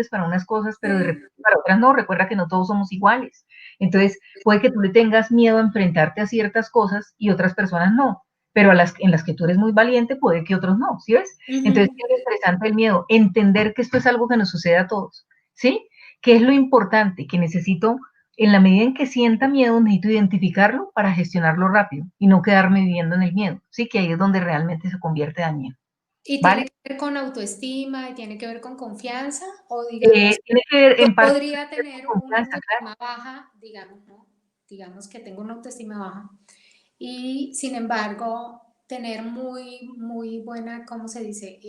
Speaker 2: para unas cosas, pero de
Speaker 1: Sí.
Speaker 2: repente para otras no. Recuerda que no todos somos iguales. Entonces, puede que tú le tengas miedo a enfrentarte a ciertas cosas y otras personas no, pero en las que tú eres muy valiente puede que otros no, ¿sí ves? Entonces,
Speaker 1: Ujú.
Speaker 2: ¿qué es lo interesante del miedo? Entender que esto es algo que nos sucede a todos, ¿sí? ¿Qué es lo importante? Que necesito, en la medida en que sienta miedo, necesito identificarlo para gestionarlo rápido y no quedarme viviendo en el miedo, ¿sí? Que ahí es donde realmente se convierte en miedo,
Speaker 1: Y
Speaker 2: ¿vale?
Speaker 1: tiene que ver con autoestima y tiene que ver con confianza, o digamos,
Speaker 2: Tiene que ver
Speaker 1: yo
Speaker 2: en parte
Speaker 1: podría tener
Speaker 2: con
Speaker 1: una
Speaker 2: confianza, claro.
Speaker 1: autoestima baja, digamos, ¿no? Digamos que tengo una autoestima baja y sin embargo tener muy buena, ¿cómo se dice?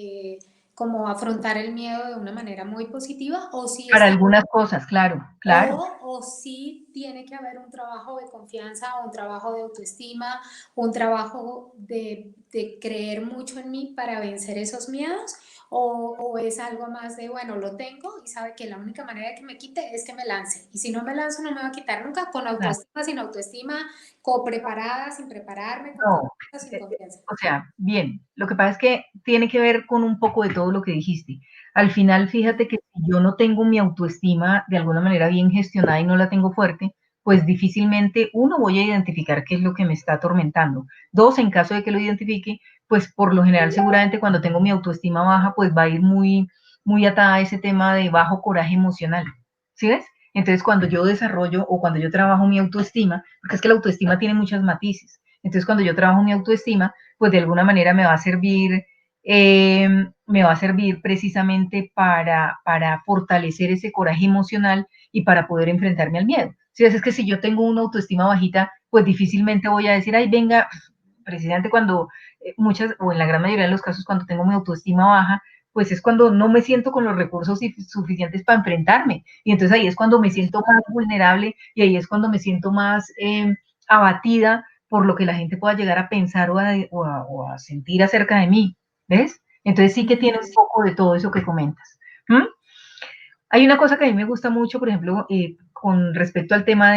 Speaker 1: Como afrontar el miedo de una manera muy positiva, o si
Speaker 2: Para
Speaker 1: está
Speaker 2: algunas cosas, claro, claro.
Speaker 1: o sí tiene que haber un trabajo de confianza, un trabajo de autoestima, un trabajo de creer mucho en mí para vencer esos miedos, o es algo más de, bueno, lo tengo y sabe que la única manera de que me quite es que me lance. Y si no me lanzo, no me va a quitar nunca, con
Speaker 2: Claro.
Speaker 1: autoestima, sin autoestima, co-preparada, sin prepararme, con
Speaker 2: No,
Speaker 1: confianza, sin confianza.
Speaker 2: o sea, bien, lo que pasa es que tiene que ver con un poco de todo lo que dijiste. Al final, fíjate que si yo no tengo mi autoestima de alguna manera bien gestionada y no la tengo fuerte, pues difícilmente, uno, voy a identificar qué es lo que me está atormentando. Dos, en caso de que lo identifique, pues por lo general, seguramente cuando tengo mi autoestima baja, pues va a ir muy atada a ese tema de bajo coraje emocional. ¿Sí ves? Entonces, cuando yo desarrollo o cuando yo trabajo mi autoestima, porque es que la autoestima tiene muchos matices. Entonces, cuando yo trabajo mi autoestima, pues de alguna manera me va a servir precisamente para fortalecer ese coraje emocional y para poder enfrentarme al miedo. Si es que si yo tengo una autoestima bajita, pues difícilmente voy a decir, ay, venga, precisamente cuando muchas, o en la gran mayoría de los casos, cuando tengo mi autoestima baja, pues es cuando no me siento con los recursos suficientes para enfrentarme. Y entonces ahí es cuando me siento más vulnerable y ahí es cuando me siento más abatida por lo que la gente pueda llegar a pensar o a sentir acerca de mí. ¿Ves? Entonces sí que tiene un poco de todo eso que comentas. ¿Mm? Hay una cosa que a mí me gusta mucho, por ejemplo, con respecto al tema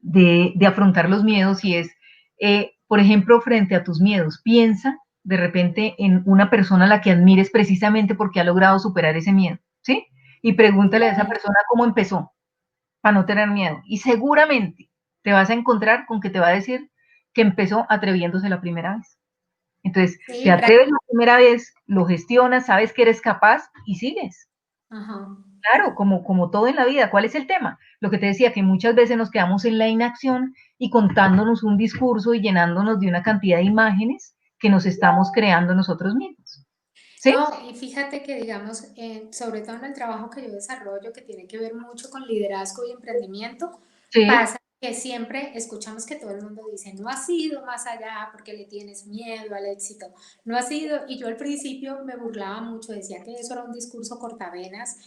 Speaker 2: de afrontar los miedos y es, por ejemplo, frente a tus miedos, piensa de repente en una persona a la que admires precisamente porque ha logrado superar ese miedo, ¿sí? Y pregúntale a esa persona cómo empezó para no tener miedo. Y seguramente te vas a encontrar con que te va a decir que empezó atreviéndose la primera vez. Entonces, te
Speaker 1: Sí,
Speaker 2: atreves la primera vez, lo gestionas, sabes que eres capaz y sigues.
Speaker 1: ajá.
Speaker 2: Claro, como todo en la vida. ¿Cuál es el tema? Lo que te decía, que muchas veces nos quedamos en la inacción y contándonos un discurso y llenándonos de una cantidad de imágenes que nos estamos creando nosotros mismos. ¿Sí?
Speaker 1: No, y fíjate que, digamos, sobre todo en el trabajo que yo desarrollo, que tiene que ver mucho con liderazgo y emprendimiento,
Speaker 2: Sí,
Speaker 1: pasa que siempre escuchamos que todo el mundo dice, no has ido más allá porque le tienes miedo al éxito, no has ido, y yo al principio me burlaba mucho, decía que eso era un discurso cortavenas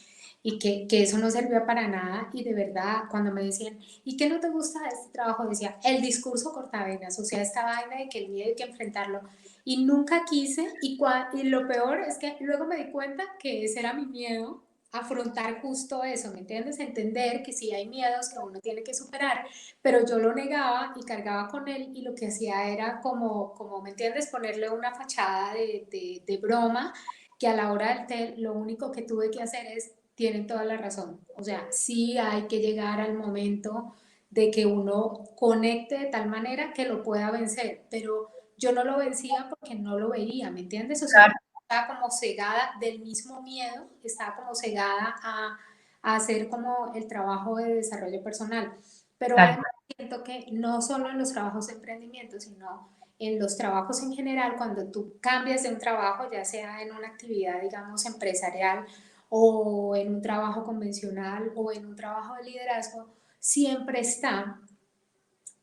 Speaker 1: y que eso no servía para nada, y de verdad, cuando me decían, ¿y qué no te gusta de este trabajo? Decía, el discurso cortavenas, o sea, esta vaina de que el miedo hay que enfrentarlo, y nunca quise, y lo peor es que luego me di cuenta que ese era mi miedo, afrontar justo eso, ¿me entiendes? Entender que sí hay miedos que uno tiene que superar, pero yo lo negaba y cargaba con él y lo que hacía era como ¿me entiendes? Ponerle una fachada de broma, que a la hora del té lo único que tuve que hacer es, tienen toda la razón, o sea, sí hay que llegar al momento de que uno conecte de tal manera que lo pueda vencer, pero yo no lo vencía porque no lo veía, ¿me entiendes? O sea,
Speaker 2: claro,
Speaker 1: estaba como cegada del mismo miedo, estaba como cegada a hacer como el trabajo de desarrollo personal. Pero
Speaker 2: tal
Speaker 1: además siento que no solo en los trabajos de emprendimiento, sino en los trabajos en general, cuando tú cambias de un trabajo, ya sea en una actividad, digamos, empresarial o en un trabajo convencional o en un trabajo de liderazgo, siempre está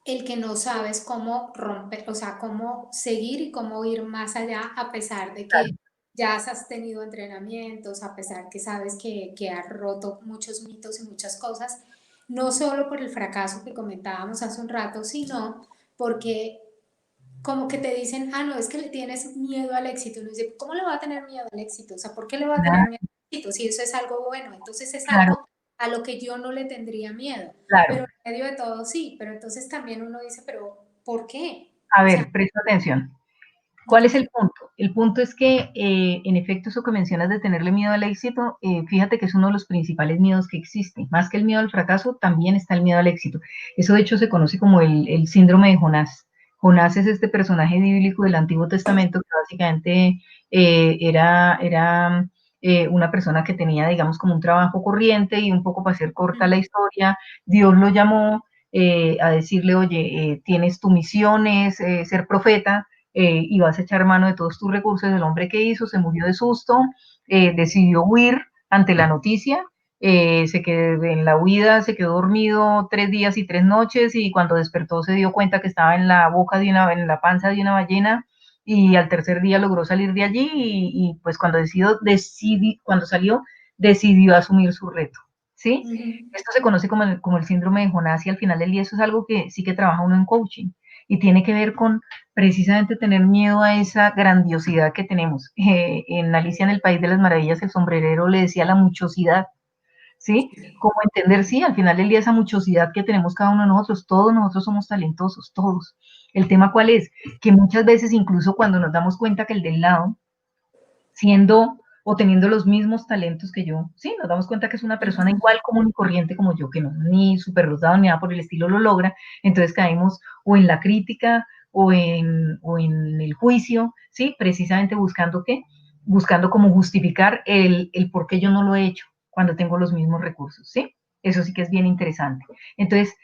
Speaker 1: el que no sabes cómo romper, o sea, cómo seguir y cómo ir más allá a pesar de que
Speaker 2: cual.
Speaker 1: ya has tenido entrenamientos, a pesar que sabes que has roto muchos mitos y muchas cosas, no solo por el fracaso que comentábamos hace un rato, sino porque como que te dicen, ah, no, es que le tienes miedo al éxito. Y uno dice, ¿cómo le va a tener miedo al éxito? O sea, ¿por qué le va a tener
Speaker 2: Claro,
Speaker 1: miedo al éxito si eso es algo bueno? Entonces es
Speaker 2: claro,
Speaker 1: algo a lo que yo no le tendría miedo. Pero
Speaker 2: claro.
Speaker 1: en medio de todo sí, pero entonces también uno dice, pero ¿por qué?
Speaker 2: A
Speaker 1: O sea,
Speaker 2: ver, presta atención. ¿Cuál es el punto? El punto es que, en efecto, eso que mencionas de tenerle miedo al éxito, fíjate que es uno de los principales miedos que existen. Más que el miedo al fracaso, también está el miedo al éxito. Eso, de hecho, se conoce como el síndrome de Jonás. Jonás es este personaje bíblico del Antiguo Testamento que básicamente era una persona que tenía, digamos, como un trabajo corriente y un poco para hacer corta la historia. Dios lo llamó a decirle, oye, tienes tu misión, es ser profeta, y vas a echar mano de todos tus recursos. El hombre que hizo se murió de susto, decidió huir ante la noticia, se quedó en la huida, se quedó dormido 3 días y 3 noches y cuando despertó se dio cuenta que estaba en la boca en la panza de una ballena y al tercer día logró salir de allí y pues cuando salió decidió asumir su reto, ¿sí? Esto se conoce como el síndrome de Jonás y al final del día eso es algo que sí que trabaja uno en coaching y tiene que ver con precisamente tener miedo a esa grandiosidad que tenemos. En Alicia en el País de las Maravillas, el sombrerero le decía la muchosidad, ¿sí? Cómo entender, sí, al final del día esa muchosidad que tenemos cada uno de nosotros, todos nosotros somos talentosos, todos. El tema cuál es, que muchas veces incluso cuando nos damos cuenta que el del lado, siendo o teniendo los mismos talentos que yo, sí, nos damos cuenta que es una persona igual común y corriente como yo, que no ni superdotado ni nada por el estilo lo logra, entonces caemos o en la crítica o en el juicio, sí, precisamente buscando qué, buscando como justificar el por qué yo no lo he hecho cuando tengo los mismos recursos, sí, eso sí que es bien interesante. Entonces,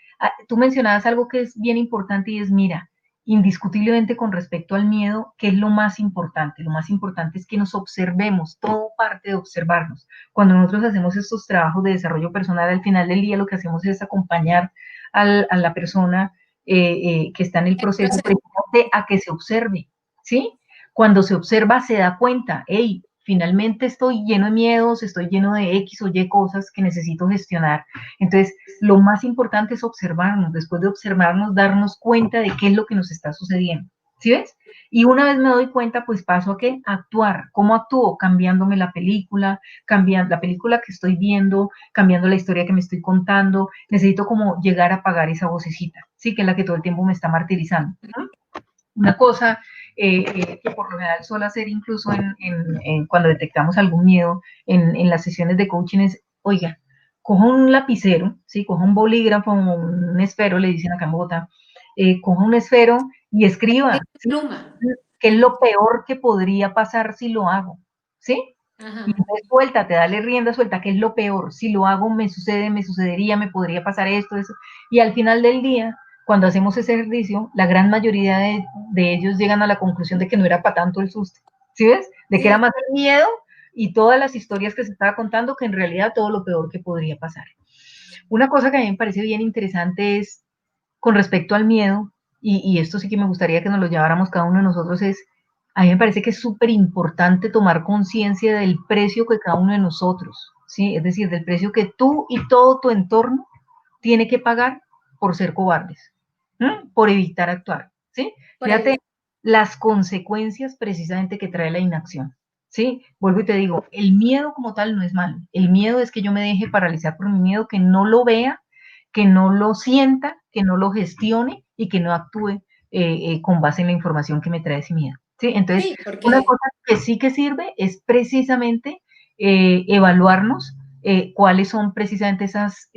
Speaker 2: tú mencionabas algo que es bien importante y es, mira, indiscutiblemente con respecto al miedo, ¿qué es lo más importante? Lo más importante es que nos observemos, todo parte de observarnos. Cuando nosotros hacemos estos trabajos de desarrollo personal, al final del día lo que hacemos es acompañar a la persona que está en el proceso precisamente a que se observe, ¿sí? Cuando se observa se da cuenta, hey, finalmente estoy lleno de miedos, estoy lleno de X o Y cosas que necesito gestionar. Entonces, lo más importante es observarnos, después de observarnos, darnos cuenta de qué es lo que nos está sucediendo, ¿sí ves? Y una vez me doy cuenta, pues paso a qué, a actuar. ¿Cómo actúo? Cambiándome la película, cambiando la película que estoy viendo, cambiando la historia que me estoy contando. Necesito como llegar a apagar esa vocecita, ¿sí? Que es la que todo el tiempo me está martirizando. Una cosa que por lo general suelo hacer incluso cuando detectamos algún miedo en las sesiones de coaching es, oiga, coja un lapicero, ¿sí? Coja un bolígrafo, un esfero, le dicen acá en Bogotá, coja un esfero y escriba, ¿sí?
Speaker 1: Pluma.
Speaker 2: ¿Qué es lo peor que podría pasar si lo hago? ¿Sí? Y
Speaker 1: Ajá.
Speaker 2: entonces suéltate, dale rienda suelta, ¿qué es lo peor? Si lo hago, me sucede, me sucedería, me podría pasar esto, eso. Y al final del día, cuando hacemos ese ejercicio, la gran mayoría de ellos llegan a la conclusión de que no era para tanto el susto. ¿Sí ves? De que era
Speaker 1: Sí,
Speaker 2: más el miedo y todas las historias que se estaba contando que en realidad todo lo peor que podría pasar. Una cosa que a mí me parece bien interesante es con respecto al miedo, y esto sí que me gustaría que nos lo lleváramos cada uno de nosotros, es, a mí me parece que es súper importante tomar conciencia del precio que cada uno de nosotros, ¿sí? Es decir, del precio que tú y todo tu entorno tiene que pagar por ser cobardes, ¿m? Por evitar actuar, ¿sí?
Speaker 1: por
Speaker 2: Fíjate
Speaker 1: ahí.
Speaker 2: las consecuencias precisamente que trae la inacción, ¿sí? Vuelvo y te digo, el miedo como tal no es malo, el miedo es que yo me deje paralizar por mi miedo, que no lo vea, que no lo sienta, que no lo gestione y que no actúe con base en la información que me trae ese miedo, ¿sí? Entonces,
Speaker 1: Sí,
Speaker 2: una
Speaker 1: porque
Speaker 2: cosa que sí que sirve es precisamente evaluarnos cuáles son precisamente esas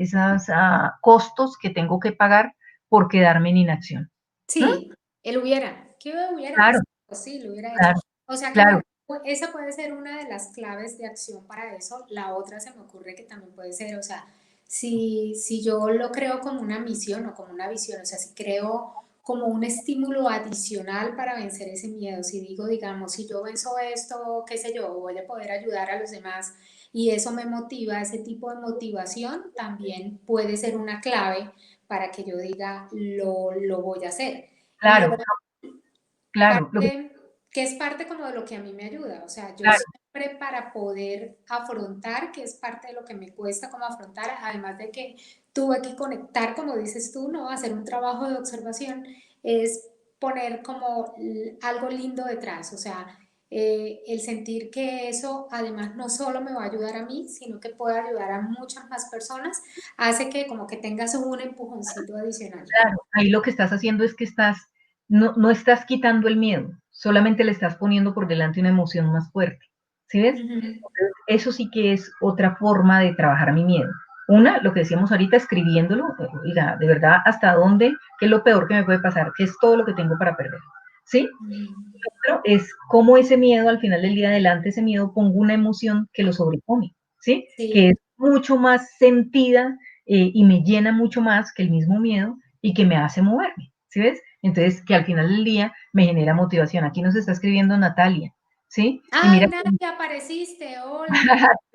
Speaker 2: costos que tengo que pagar por quedarme en inacción. ¿Mm?
Speaker 1: sí, él hubiera, ¿qué hubiera
Speaker 2: Claro,
Speaker 1: pasado? Sí, lo hubiera hecho.
Speaker 2: claro,
Speaker 1: O sea que
Speaker 2: claro,
Speaker 1: bueno, esa puede ser una de las claves de acción para eso. La otra se me ocurre que también puede ser, o sea, si yo lo creo como una misión o como una visión, o sea, si creo como un estímulo adicional para vencer ese miedo, si digo, digamos, si yo venzo esto, qué sé yo, voy a poder ayudar a los demás y eso me motiva, ese tipo de motivación también puede ser una clave para que yo diga, lo voy a hacer. Y
Speaker 2: claro, claro, lo que,
Speaker 1: parte, que es parte como de lo que a mí me ayuda, o sea, yo
Speaker 2: claro,
Speaker 1: siempre para poder afrontar, que es parte de lo que me cuesta como afrontar, además de que tuve que conectar, como dices tú, ¿no? Hacer un trabajo de observación, es poner como algo lindo detrás, o sea, el sentir que eso además no solo me va a ayudar a mí, sino que puede ayudar a muchas más personas, hace que como que tengas un empujoncito adicional.
Speaker 2: claro, ahí lo que estás haciendo es que no estás quitando el miedo, solamente le estás poniendo por delante una emoción más fuerte, ¿sí ves?
Speaker 1: Ujú.
Speaker 2: Entonces, eso sí que es otra forma de trabajar mi miedo. Una, lo que decíamos ahorita, escribiéndolo, oiga, de verdad, ¿hasta dónde? ¿Qué es lo peor que me puede pasar? ¿Qué es todo lo que tengo para perder? ¿Sí?
Speaker 1: Ujú.
Speaker 2: Otro es cómo ese miedo, al final del día, adelante ese miedo, pongo una emoción que lo sobrepone, ¿sí? Que es
Speaker 1: Sí.
Speaker 2: mucho más sentida y me llena mucho más que el mismo miedo y que me hace moverme, ¿sí ves? Entonces, que al final del día me genera motivación. Aquí nos está escribiendo Natalia, ¿sí? Y
Speaker 1: Ay,
Speaker 2: mira,
Speaker 1: Nadia, apareciste, hola.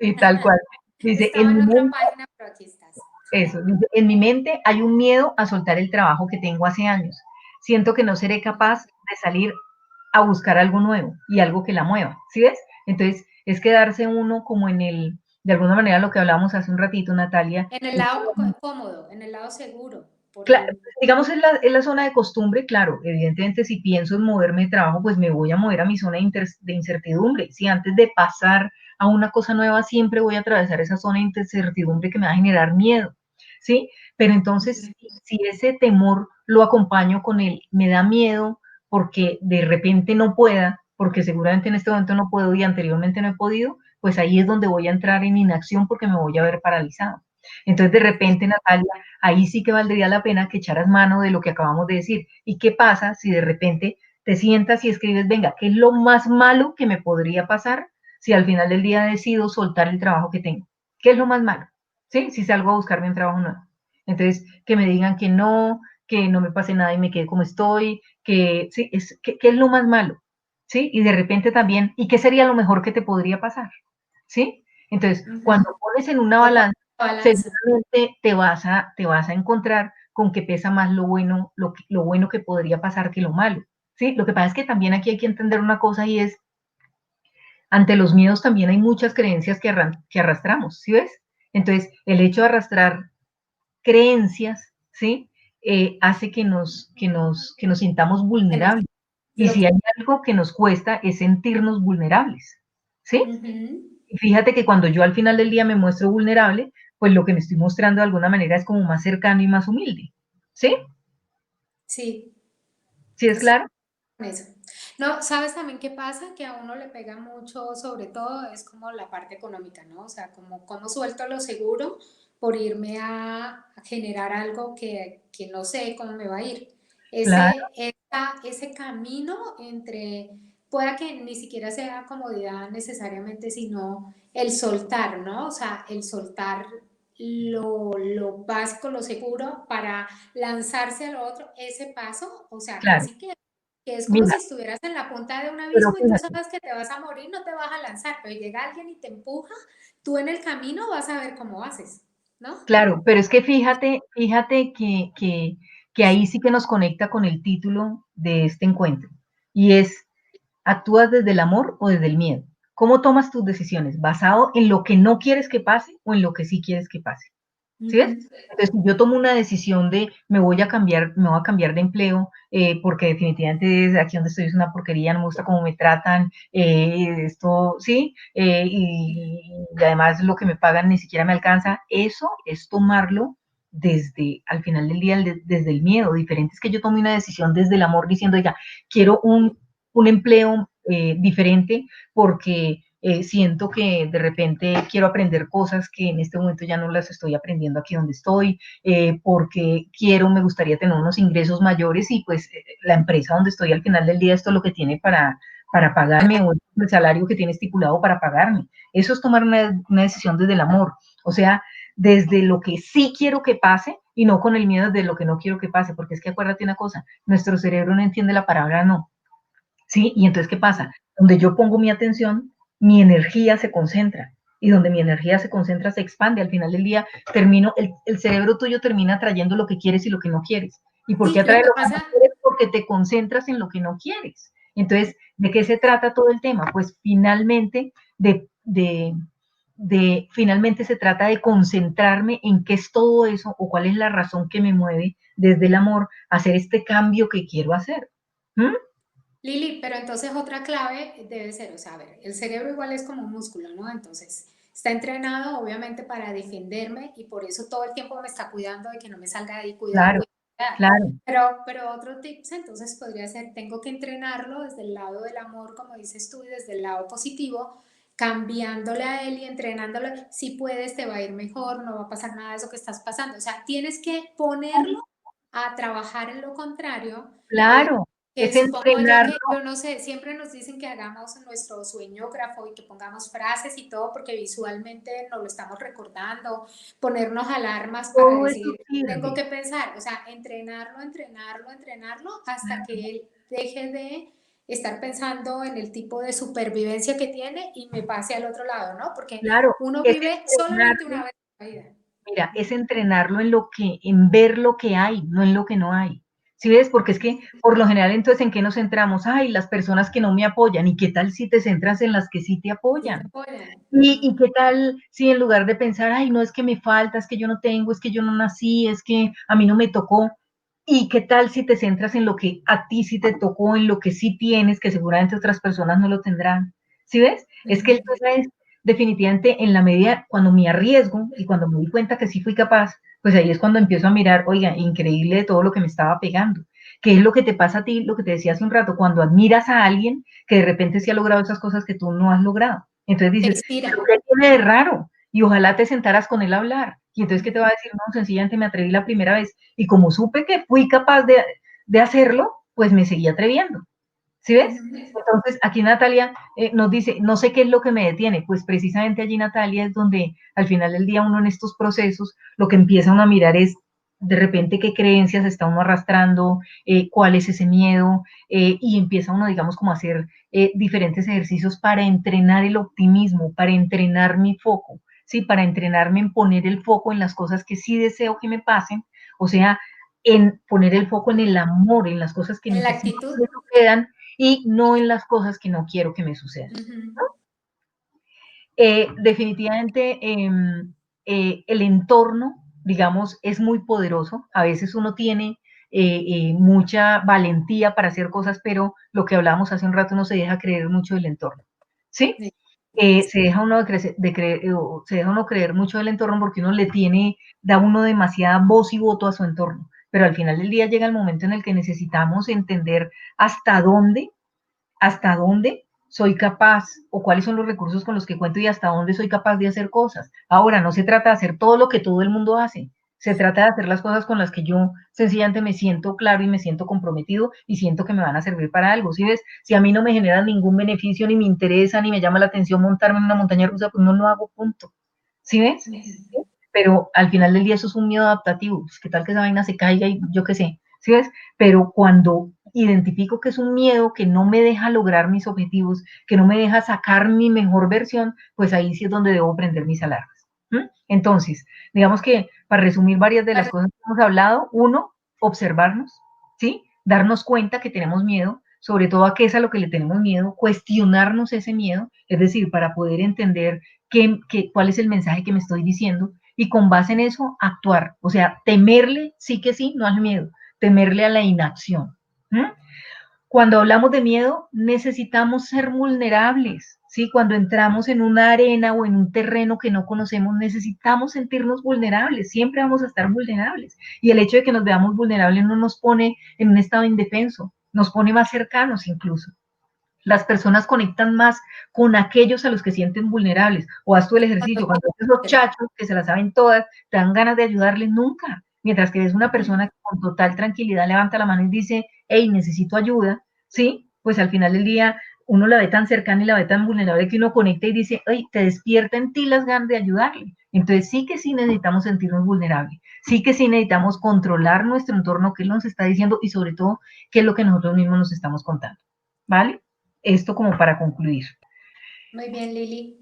Speaker 2: sí, tal cual. Dice,
Speaker 1: Estaba en otra página, pero aquí estás.
Speaker 2: eso, dice, en mi mente hay un miedo a soltar el trabajo que tengo hace años. Siento que no seré capaz de salir a buscar algo nuevo y algo que la mueva, ¿sí ves? Entonces, es quedarse uno como de alguna manera lo que hablábamos hace un ratito, Natalia,
Speaker 1: En el
Speaker 2: es
Speaker 1: lado cómodo, en el lado seguro,
Speaker 2: claro,
Speaker 1: porque
Speaker 2: digamos en la zona de costumbre, claro, evidentemente si pienso en moverme de trabajo, pues me voy a mover a mi zona de incertidumbre. Si antes de pasar a una cosa nueva, siempre voy a atravesar esa zona de incertidumbre que me va a generar miedo, ¿sí? Pero entonces, si ese temor lo acompaño con él, me da miedo porque de repente no pueda, porque seguramente en este momento no puedo y anteriormente no he podido, pues ahí es donde voy a entrar en inacción porque me voy a ver paralizado. Entonces, de repente, Natalia, ahí sí que valdría la pena que echaras mano de lo que acabamos de decir. ¿Y qué pasa si de repente te sientas y escribes, venga, qué es lo más malo que me podría pasar si al final del día decido soltar el trabajo que tengo? ¿Qué es lo más malo? ¿Sí? Si salgo a buscarme un trabajo nuevo. Entonces, que me digan que no, que no me pase nada y me quede como estoy, que, sí, que es lo más malo, ¿sí? Y de repente también, ¿y qué sería lo mejor que te podría pasar? ¿Sí? Entonces,
Speaker 1: Ujú.
Speaker 2: cuando pones en una
Speaker 1: Lo pones
Speaker 2: balanza,
Speaker 1: en la balanza.
Speaker 2: seguramente te vas a encontrar con que pesa más lo bueno que podría pasar que lo malo, ¿sí? Lo que pasa es que también aquí hay que entender una cosa y es, ante los miedos también hay muchas creencias que arrastramos, ¿sí ves? Entonces, el hecho de arrastrar creencias, ¿sí? Hace que nos sintamos
Speaker 1: Que nos
Speaker 2: vulnerables. Y si hay
Speaker 1: bloquea.
Speaker 2: algo que nos cuesta es sentirnos vulnerables, ¿sí?
Speaker 1: Ujú.
Speaker 2: Y fíjate que cuando yo al final del día me muestro vulnerable, pues lo que me estoy mostrando de alguna manera es como más cercano y más humilde, ¿sí?
Speaker 1: Sí,
Speaker 2: ¿Sí es
Speaker 1: estoy
Speaker 2: claro?
Speaker 1: con eso. No, ¿sabes también qué pasa? Que a uno le pega mucho, sobre todo, es como la parte económica, ¿no? O sea, como cómo suelto lo seguro por irme a generar algo que no sé cómo me va a ir.
Speaker 2: Claro,
Speaker 1: Ese camino entre, pueda que ni siquiera sea comodidad necesariamente, sino el soltar, ¿no? O sea, el soltar lo básico, lo seguro, para lanzarse al otro, ese paso, o sea,
Speaker 2: claro.
Speaker 1: casi que es como
Speaker 2: Mira,
Speaker 1: si estuvieras en la punta de un
Speaker 2: pero
Speaker 1: abismo y tú
Speaker 2: fíjate,
Speaker 1: sabes que te vas a morir, no te vas a lanzar, pero llega alguien y te empuja, tú en el camino vas a ver cómo haces, ¿no?
Speaker 2: claro, pero es que fíjate que ahí sí que nos conecta con el título de este encuentro, y es, ¿actúas desde el amor o desde el miedo? ¿Cómo tomas tus decisiones? ¿Basado en lo que no quieres que pase o en lo que sí quieres que pase? ¿Sí ves?
Speaker 1: Ujú.
Speaker 2: Entonces, si yo tomo una decisión de me voy a cambiar de empleo, porque definitivamente aquí donde estoy es una porquería, no me gusta cómo me tratan, esto, sí, y además lo que me pagan ni siquiera me alcanza, eso es tomarlo desde, al final del día, desde el miedo. Diferente es que yo tome una decisión desde el amor diciendo, ya, quiero un empleo diferente porque siento que de repente quiero aprender cosas que en este momento ya no las estoy aprendiendo aquí donde estoy, porque me gustaría tener unos ingresos mayores y pues la empresa donde estoy al final del día esto es lo que tiene para pagarme o el salario que tiene estipulado para pagarme. Eso es tomar una decisión desde el amor, o sea, desde lo que sí quiero que pase y no con el miedo de lo que no quiero que pase, porque es que acuérdate una cosa, nuestro cerebro no entiende la palabra no. ¿Sí? Y entonces, ¿qué pasa? Donde yo pongo mi atención, mi energía se concentra. Y donde mi energía se concentra, se expande. Al final del día, el cerebro tuyo termina atrayendo lo que quieres y lo que no quieres. ¿Y por qué
Speaker 1: Sí, lo
Speaker 2: atrae
Speaker 1: que
Speaker 2: lo que no
Speaker 1: pasa,
Speaker 2: quieres? Porque te concentras en lo que no quieres. Entonces, ¿de qué se trata todo el tema? Pues finalmente, finalmente se trata de concentrarme en qué es todo eso o cuál es la razón que me mueve desde el amor a hacer este cambio que quiero hacer. ¿Mm?
Speaker 1: Lili, pero entonces otra clave debe ser, o sea, a ver, el cerebro igual es como un músculo, ¿no? Entonces, está entrenado obviamente para defenderme y por eso todo el tiempo me está cuidando de que no me salga de ahí, cuidado,
Speaker 2: Claro,
Speaker 1: cuidado, cuidado.
Speaker 2: claro.
Speaker 1: Pero otro tips entonces podría ser, tengo que entrenarlo desde el lado del amor, como dices tú, y desde el lado positivo, cambiándole a él y entrenándolo. Si puedes, te va a ir mejor, no va a pasar nada de eso que estás pasando. O sea, tienes que ponerlo a trabajar en lo contrario. eh,
Speaker 2: Claro,
Speaker 1: que
Speaker 2: es
Speaker 1: supongo yo
Speaker 2: entrenarlo,
Speaker 1: que, yo no sé, siempre nos dicen que hagamos nuestro sueñógrafo y que pongamos frases y todo porque visualmente nos lo estamos recordando, ponernos alarmas para
Speaker 2: todo eso
Speaker 1: decir, tengo
Speaker 2: sirve.
Speaker 1: que pensar, o sea, entrenarlo, entrenarlo, entrenarlo hasta que él deje de estar pensando en el tipo de supervivencia que tiene y me pase al otro lado, ¿no? Porque
Speaker 2: Claro,
Speaker 1: uno
Speaker 2: es
Speaker 1: vive solamente una
Speaker 2: entrenarlo,
Speaker 1: vez en la vida.
Speaker 2: mira, es entrenarlo en ver lo que hay, no en lo que no hay. ¿Sí ves? Porque es que por lo general entonces ¿en qué nos centramos? Ay, las personas que no me apoyan. ¿Y qué tal si te centras en las que sí te
Speaker 1: Sí te
Speaker 2: apoyan?
Speaker 1: apoyan.
Speaker 2: ¿Y qué tal si en lugar de pensar, ay, no es que me falta, es que yo no tengo, es que yo no nací, es que a mí no me tocó? ¿Y qué tal si te centras en lo que a ti sí te tocó, en lo que sí tienes, que seguramente otras personas no lo tendrán? ¿Sí ves? Es que el
Speaker 1: Ujú.
Speaker 2: tema es definitivamente en la medida, cuando me arriesgo y cuando me di cuenta que sí fui capaz, pues ahí es cuando empiezo a mirar, oiga, increíble todo lo que me estaba pegando. ¿Qué es lo que te pasa a ti, lo que te decía hace un rato, cuando admiras a alguien que de repente sí ha logrado esas cosas que tú no has logrado? Entonces
Speaker 1: Te
Speaker 2: dices,
Speaker 1: inspira.
Speaker 2: ¿pero qué tiene de raro? Y ojalá te sentaras con él a hablar. Y entonces, ¿qué te va a decir? No, sencillamente me atreví la primera vez. Y como supe que fui capaz de hacerlo, pues me seguí atreviendo. ¿Sí ves?
Speaker 1: Ujú.
Speaker 2: Entonces, aquí Natalia nos dice, no sé qué es lo que me detiene. Pues precisamente allí, Natalia, es donde al final del día uno en estos procesos, lo que empieza uno a mirar es de repente qué creencias está uno arrastrando, cuál es ese miedo, y empieza uno, digamos, como a hacer diferentes ejercicios para entrenar el optimismo, para entrenar mi foco, ¿sí? Para entrenarme en poner el foco en las cosas que sí deseo que me pasen, o sea, en poner el foco en el amor, en las cosas que
Speaker 1: En la
Speaker 2: necesito
Speaker 1: actitud.
Speaker 2: que me sucedan y no en las cosas que no quiero que me sucedan.
Speaker 1: Ujú.
Speaker 2: Definitivamente el entorno, digamos, es muy poderoso. A veces uno tiene mucha valentía para hacer cosas, pero lo que hablábamos hace un rato no se deja creer mucho del entorno, ¿sí?
Speaker 1: Sí.
Speaker 2: Se deja uno creer, se deja uno creer mucho del entorno porque uno le tiene, da uno demasiada voz y voto a su entorno. Pero al final del día llega el momento en el que necesitamos entender hasta dónde hasta dónde soy capaz o cuáles son los recursos con los que cuento y hasta dónde soy capaz de hacer cosas. Ahora, no se trata de hacer todo lo que todo el mundo hace, se trata de hacer las cosas con las que yo sencillamente me siento claro y me siento comprometido y siento que me van a servir para algo. ¿Sí ves? Si a mí no me generan ningún beneficio, ni me interesa, ni me llama la atención montarme en una montaña rusa, pues no lo hago, punto. ¿Sí ves?
Speaker 1: Ujú.
Speaker 2: Pero al final del día eso es un miedo adaptativo. Pues, ¿qué tal que esa vaina se caiga y yo qué sé? ¿Sí ves? Pero cuando identifico que es un miedo que no me deja lograr mis objetivos, que no me deja sacar mi mejor versión, pues ahí sí es donde debo prender mis alarmas. ¿Mm? Entonces, digamos que para resumir varias de las cosas que hemos hablado, uno, observarnos, ¿sí? Darnos cuenta que tenemos miedo, sobre todo a qué es a lo que le tenemos miedo, cuestionarnos ese miedo, es decir, para poder entender cuál es el mensaje que me estoy diciendo y con base en eso actuar, o sea, temerle sí que sí, no al miedo, temerle a la inacción. ¿Mm? Cuando hablamos de miedo, necesitamos ser vulnerables, ¿sí? Cuando entramos en una arena o en un terreno que no conocemos, necesitamos sentirnos vulnerables, siempre vamos a estar vulnerables. Y el hecho de que nos veamos vulnerables no nos pone en un estado indefenso, nos pone más cercanos incluso. Las personas conectan más con aquellos a los que sienten vulnerables. O haz tú el ejercicio, cuando ves esos chachos que se las saben todas, te dan ganas de ayudarles nunca. Mientras que ves una persona que con total tranquilidad levanta la mano y dice, hey, necesito ayuda, ¿sí? Pues al final del día uno la ve tan cercana y la ve tan vulnerable que uno conecta y dice, hey, te despierta en ti las ganas de ayudarle. Entonces sí que sí necesitamos sentirnos vulnerables, sí que sí necesitamos controlar nuestro entorno, qué nos está diciendo y sobre todo qué es lo que nosotros mismos nos estamos contando, ¿vale? Esto como para concluir.
Speaker 1: Muy bien, Lili.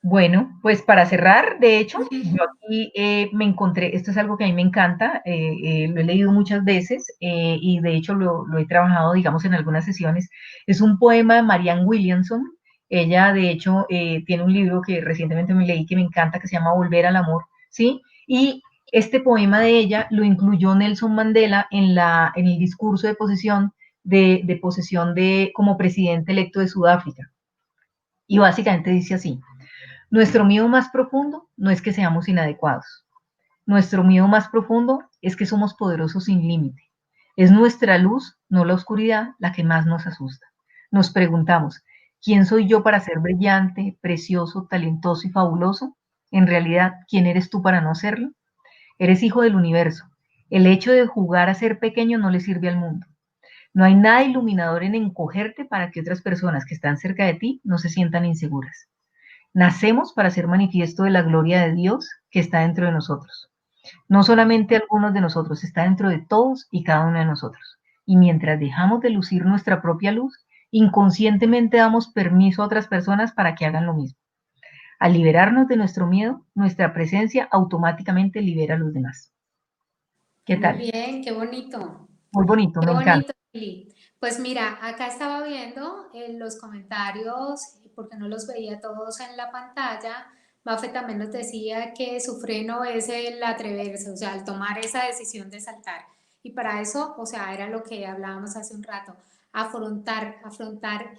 Speaker 2: Bueno, pues para cerrar, de hecho, yo
Speaker 1: Ujú.
Speaker 2: aquí me encontré, esto es algo que a mí me encanta, lo he leído muchas veces y de hecho lo he trabajado, digamos, en algunas sesiones. Es un poema de Marianne Williamson. Ella, de hecho, tiene un libro que recientemente me leí que me encanta, que se llama Volver al Amor, ¿sí? Y este poema de ella lo incluyó Nelson Mandela en el discurso de posesión como presidente electo de Sudáfrica. Y básicamente dice así: nuestro miedo más profundo no es que seamos inadecuados. Nuestro miedo más profundo es que somos poderosos sin límite. Es nuestra luz, no la oscuridad, la que más nos asusta. Nos preguntamos, ¿quién soy yo para ser brillante, precioso, talentoso y fabuloso? En realidad, ¿quién eres tú para no serlo? Eres hijo del universo. El hecho de jugar a ser pequeño no le sirve al mundo. No hay nada iluminador en encogerte para que otras personas que están cerca de ti no se sientan inseguras. Nacemos para ser manifiesto de la gloria de Dios que está dentro de nosotros. No solamente algunos de nosotros, está dentro de todos y cada uno de nosotros. Y mientras dejamos de lucir nuestra propia luz, inconscientemente damos permiso a otras personas para que hagan lo mismo. Al liberarnos de nuestro miedo, nuestra presencia automáticamente libera a los demás. ¿Qué
Speaker 1: Muy
Speaker 2: tal?
Speaker 1: bien, qué bonito.
Speaker 2: Muy bonito,
Speaker 1: Qué
Speaker 2: me encanta.
Speaker 1: bonito, Lili. Pues mira, acá estaba viendo los comentarios, porque no los veía todos en la pantalla. Mafe también nos decía que su freno es el atreverse, o sea, el tomar esa decisión de saltar. Y para eso, o sea, era lo que hablábamos hace un rato, afrontar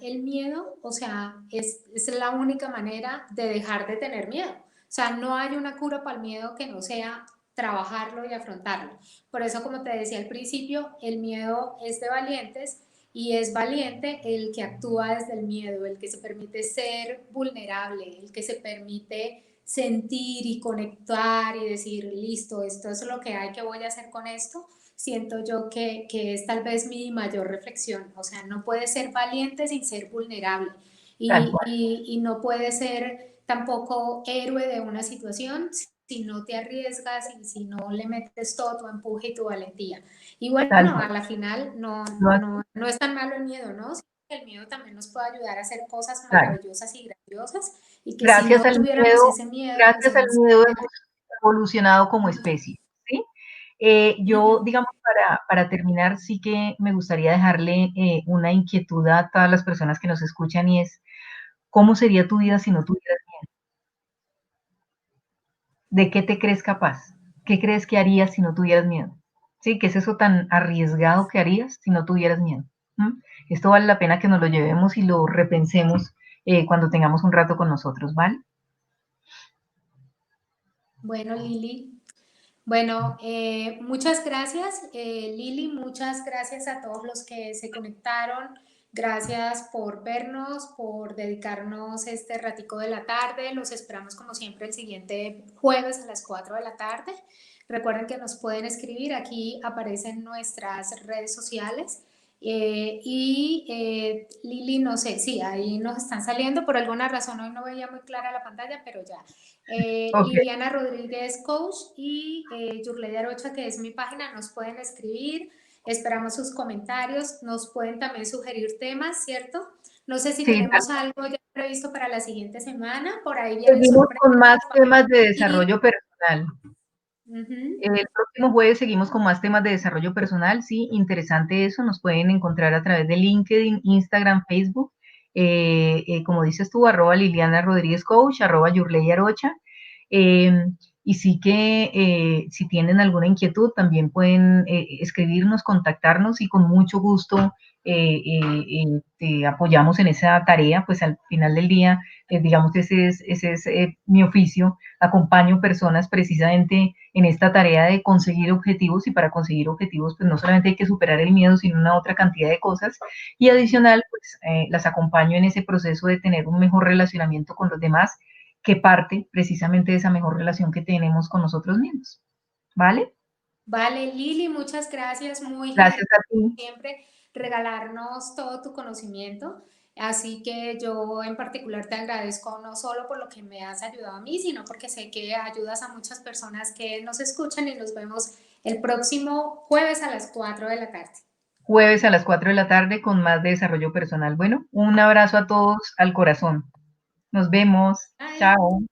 Speaker 1: el miedo, o sea, es la única manera de dejar de tener miedo. O sea, no hay una cura para el miedo que no sea trabajarlo y afrontarlo. Por eso, como te decía al principio, el miedo es de valientes y es valiente el que actúa desde el miedo, el que se permite ser vulnerable, el que se permite sentir y conectar y decir, listo, esto es lo que hay, que voy a hacer con esto. Siento yo que es tal vez mi mayor reflexión. O sea, no puede ser valiente sin ser vulnerable
Speaker 2: Tal cual.
Speaker 1: y no puede ser tampoco héroe de una situación si no te arriesgas y si no le metes todo tu empuje y tu valentía. Y bueno,
Speaker 2: Tal
Speaker 1: a
Speaker 2: cual.
Speaker 1: la final
Speaker 2: No,
Speaker 1: no es tan malo el miedo, ¿no? El miedo también nos puede ayudar a hacer cosas
Speaker 2: claro.
Speaker 1: maravillosas y grandiosas y que si
Speaker 2: Gracias
Speaker 1: no
Speaker 2: al
Speaker 1: tuviéramos
Speaker 2: miedo,
Speaker 1: ese miedo, pues
Speaker 2: gracias
Speaker 1: en
Speaker 2: al
Speaker 1: ese
Speaker 2: miedo
Speaker 1: momento...
Speaker 2: hemos evolucionado como especie, ¿sí? Yo,
Speaker 1: Ujú.
Speaker 2: digamos, para terminar, sí que me gustaría dejarle una inquietud a todas las personas que nos escuchan y es, ¿cómo sería tu vida si no tuvieras miedo? ¿De qué te crees capaz? ¿Qué crees que harías si no tuvieras miedo? ¿Sí? ¿Qué es eso tan arriesgado que harías si no tuvieras miedo? ¿Mm? Esto vale la pena que nos lo llevemos y lo repensemos cuando tengamos un rato con nosotros, ¿vale?
Speaker 1: Bueno, Lili, bueno, muchas gracias, Lili, muchas gracias a todos los que se conectaron. Gracias por vernos, por dedicarnos este ratico de la tarde. Los esperamos como siempre el siguiente jueves a las 4 de la tarde. Recuerden que nos pueden escribir, aquí aparecen nuestras redes sociales. Lili, no sé, sí, ahí nos están saliendo. Por alguna razón hoy no veía muy clara la pantalla, pero ya.
Speaker 2: Ok.
Speaker 1: Liliana Rodríguez Coach y Yurleida Arocha, que es mi página, nos pueden escribir, esperamos sus comentarios, nos pueden también sugerir temas, ¿cierto? No sé si
Speaker 2: Sí,
Speaker 1: tenemos algo ya previsto para la siguiente semana, por ahí vienen
Speaker 2: seguimos
Speaker 1: sorpresas.
Speaker 2: con más temas de
Speaker 1: Y,
Speaker 2: desarrollo personal.
Speaker 1: ujú.
Speaker 2: El próximo jueves seguimos con más temas de desarrollo personal. Sí, interesante eso. Nos pueden encontrar a través de LinkedIn, Instagram, Facebook. Como dices tú, @Liliana Rodríguez Coach, @Yurley Arocha. Eh, y sí que si tienen alguna inquietud también pueden escribirnos, contactarnos y con mucho gusto te apoyamos en esa tarea. Pues al final del día, digamos, ese es mi oficio. Acompaño personas precisamente en esta tarea de conseguir objetivos y para conseguir objetivos pues no solamente hay que superar el miedo, sino una otra cantidad de cosas y adicional pues las acompaño en ese proceso de tener un mejor relacionamiento con los demás que parte precisamente de esa mejor relación que tenemos con nosotros mismos. ¿Vale?
Speaker 1: Vale, Lili, muchas gracias, muy gentil
Speaker 2: Gracias a ti.
Speaker 1: siempre regalarnos todo tu conocimiento. Así que yo en particular te agradezco no solo por lo que me has ayudado a mí, sino porque sé que ayudas a muchas personas que nos escuchan y nos vemos el próximo jueves a las 4 de la tarde.
Speaker 2: Jueves a las 4 de la tarde con más de desarrollo personal. Bueno, un abrazo a todos al corazón. Nos vemos.
Speaker 1: Bye.
Speaker 2: Chao.